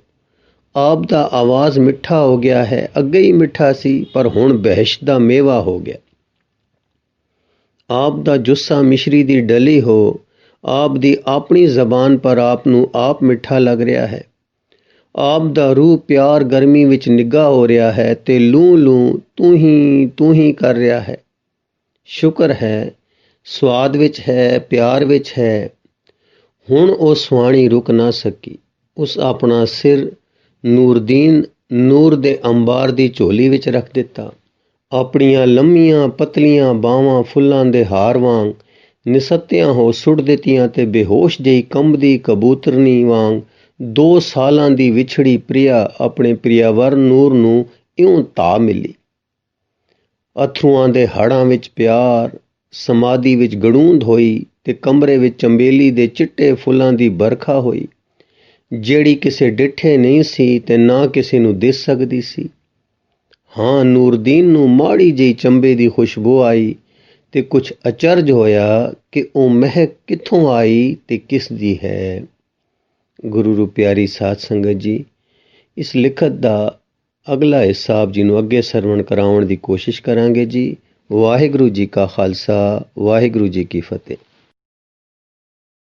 ਆਪ ਦਾ ਆਵਾਜ਼ ਮਿੱਠਾ ਹੋ ਗਿਆ ਹੈ, ਅੱਗੇ ਹੀ ਮਿੱਠਾ ਸੀ, ਪਰ ਹੁਣ ਬਹਿਸ਼ਤ ਦਾ ਮੇਵਾ ਹੋ ਗਿਆ। ਆਪ ਦਾ ਜੁੱਸਾ ਮਿਸ਼ਰੀ ਦੀ ਡਲੀ ਹੋ। ਆਪ ਦੀ ਆਪਣੀ ਜ਼ਬਾਨ ਪਰ ਆਪ ਨੂੰ ਆਪ ਮਿੱਠਾ ਲੱਗ ਰਿਹਾ ਹੈ। ਆਪ ਦਾ ਰੂਹ ਪਿਆਰ ਗਰਮੀ ਵਿੱਚ ਨਿੱਘਾ ਹੋ ਰਿਹਾ ਹੈ ਤੇ ਲੂੰ ਲੂੰ ਤੂੰ ਹੀ ਕਰ ਰਿਹਾ ਹੈ। ਸ਼ੁਕਰ ਹੈ, ਸਵਾਦ ਵਿੱਚ ਹੈ, ਪਿਆਰ ਵਿੱਚ ਹੈ। ਹੁਣ ਉਹ ਸੁਆਣੀ ਰੁਕ ਨਾ ਸਕੀ। ਉਸ ਆਪਣਾ ਸਿਰ ਨੂਰਦੀਨ ਨੂਰ ਦੇ ਅੰਬਾਰ ਦੀ ਝੋਲੀ ਵਿੱਚ ਰੱਖ ਦਿੱਤਾ। ਆਪਣੀਆਂ ਲੰਮੀਆਂ ਪਤਲੀਆਂ ਬਾਹਾਂ ਫੁੱਲਾਂ ਦੇ ਹਾਰ ਵਾਂਗ ਨਿਸੱਤਿਆਂ ਹੋ ਸੁੱਟ ਦਿੱਤੀਆਂ ਤੇ ਬੇਹੋਸ਼ ਜਿਹੀ ਕੰਬਦੀ ਕਬੂਤਰਨੀ ਵਾਂਗ 2 ਸਾਲਾਂ ਦੀ ਵਿਛੜੀ ਪ੍ਰਿਆ ਆਪਣੇ ਪ੍ਰਿਆਵਰ ਨੂਰ ਨੂੰ ਇਉਂ ਧਾ ਮਿਲੀ। ਅਥਰੂਆਂ ਦੇ ਹੜ੍ਹਾਂ ਵਿੱਚ ਪਿਆਰ ਸਮਾਧੀ ਵਿੱਚ ਗੜੂੰਦ ਹੋਈ ਤੇ ਕਮਰੇ ਵਿੱਚ ਚੰਬੇਲੀ ਦੇ ਚਿੱਟੇ ਫੁੱਲਾਂ ਦੀ ਬਰਖਾ ਹੋਈ, ਜਿਹੜੀ ਕਿਸੇ ਡਿੱਠੇ ਨਹੀਂ ਸੀ ਤੇ ਨਾ ਕਿਸੇ ਨੂੰ ਦਿਸ ਸਕਦੀ ਸੀ। ਹਾਂ, ਨੂਰਦੀਨ ਨੂੰ ਮਾੜੀ ਜਿਹੀ ਚੰਬੇ ਦੀ ਖੁਸ਼ਬੂ ਆਈ ਤੇ ਕੁਝ ਅਚਰਜ ਹੋਇਆ ਕਿ ਉਹ ਮਹਿਕ ਕਿੱਥੋਂ ਆਈ ਤੇ ਕਿਸ ਦੀ ਹੈ। ਗੁਰੂ ਰੂ ਪਿਆਰੀ ਸਾਧ ਸੰਗਤ ਜੀ, ਇਸ ਲਿਖਤ ਦਾ ਅਗਲਾ ਹਿੱਸਾ ਆਪ ਜੀ ਨੂੰ ਅੱਗੇ ਸਰਵਣ ਕਰਾਉਣ ਦੀ ਕੋਸ਼ਿਸ਼ ਕਰਾਂਗੇ ਜੀ। ਵਾਹਿਗੁਰੂ ਜੀ ਕਾ ਖਾਲਸਾ, ਵਾਹਿਗੁਰੂ ਜੀ ਕੀ ਫਤਿਹ।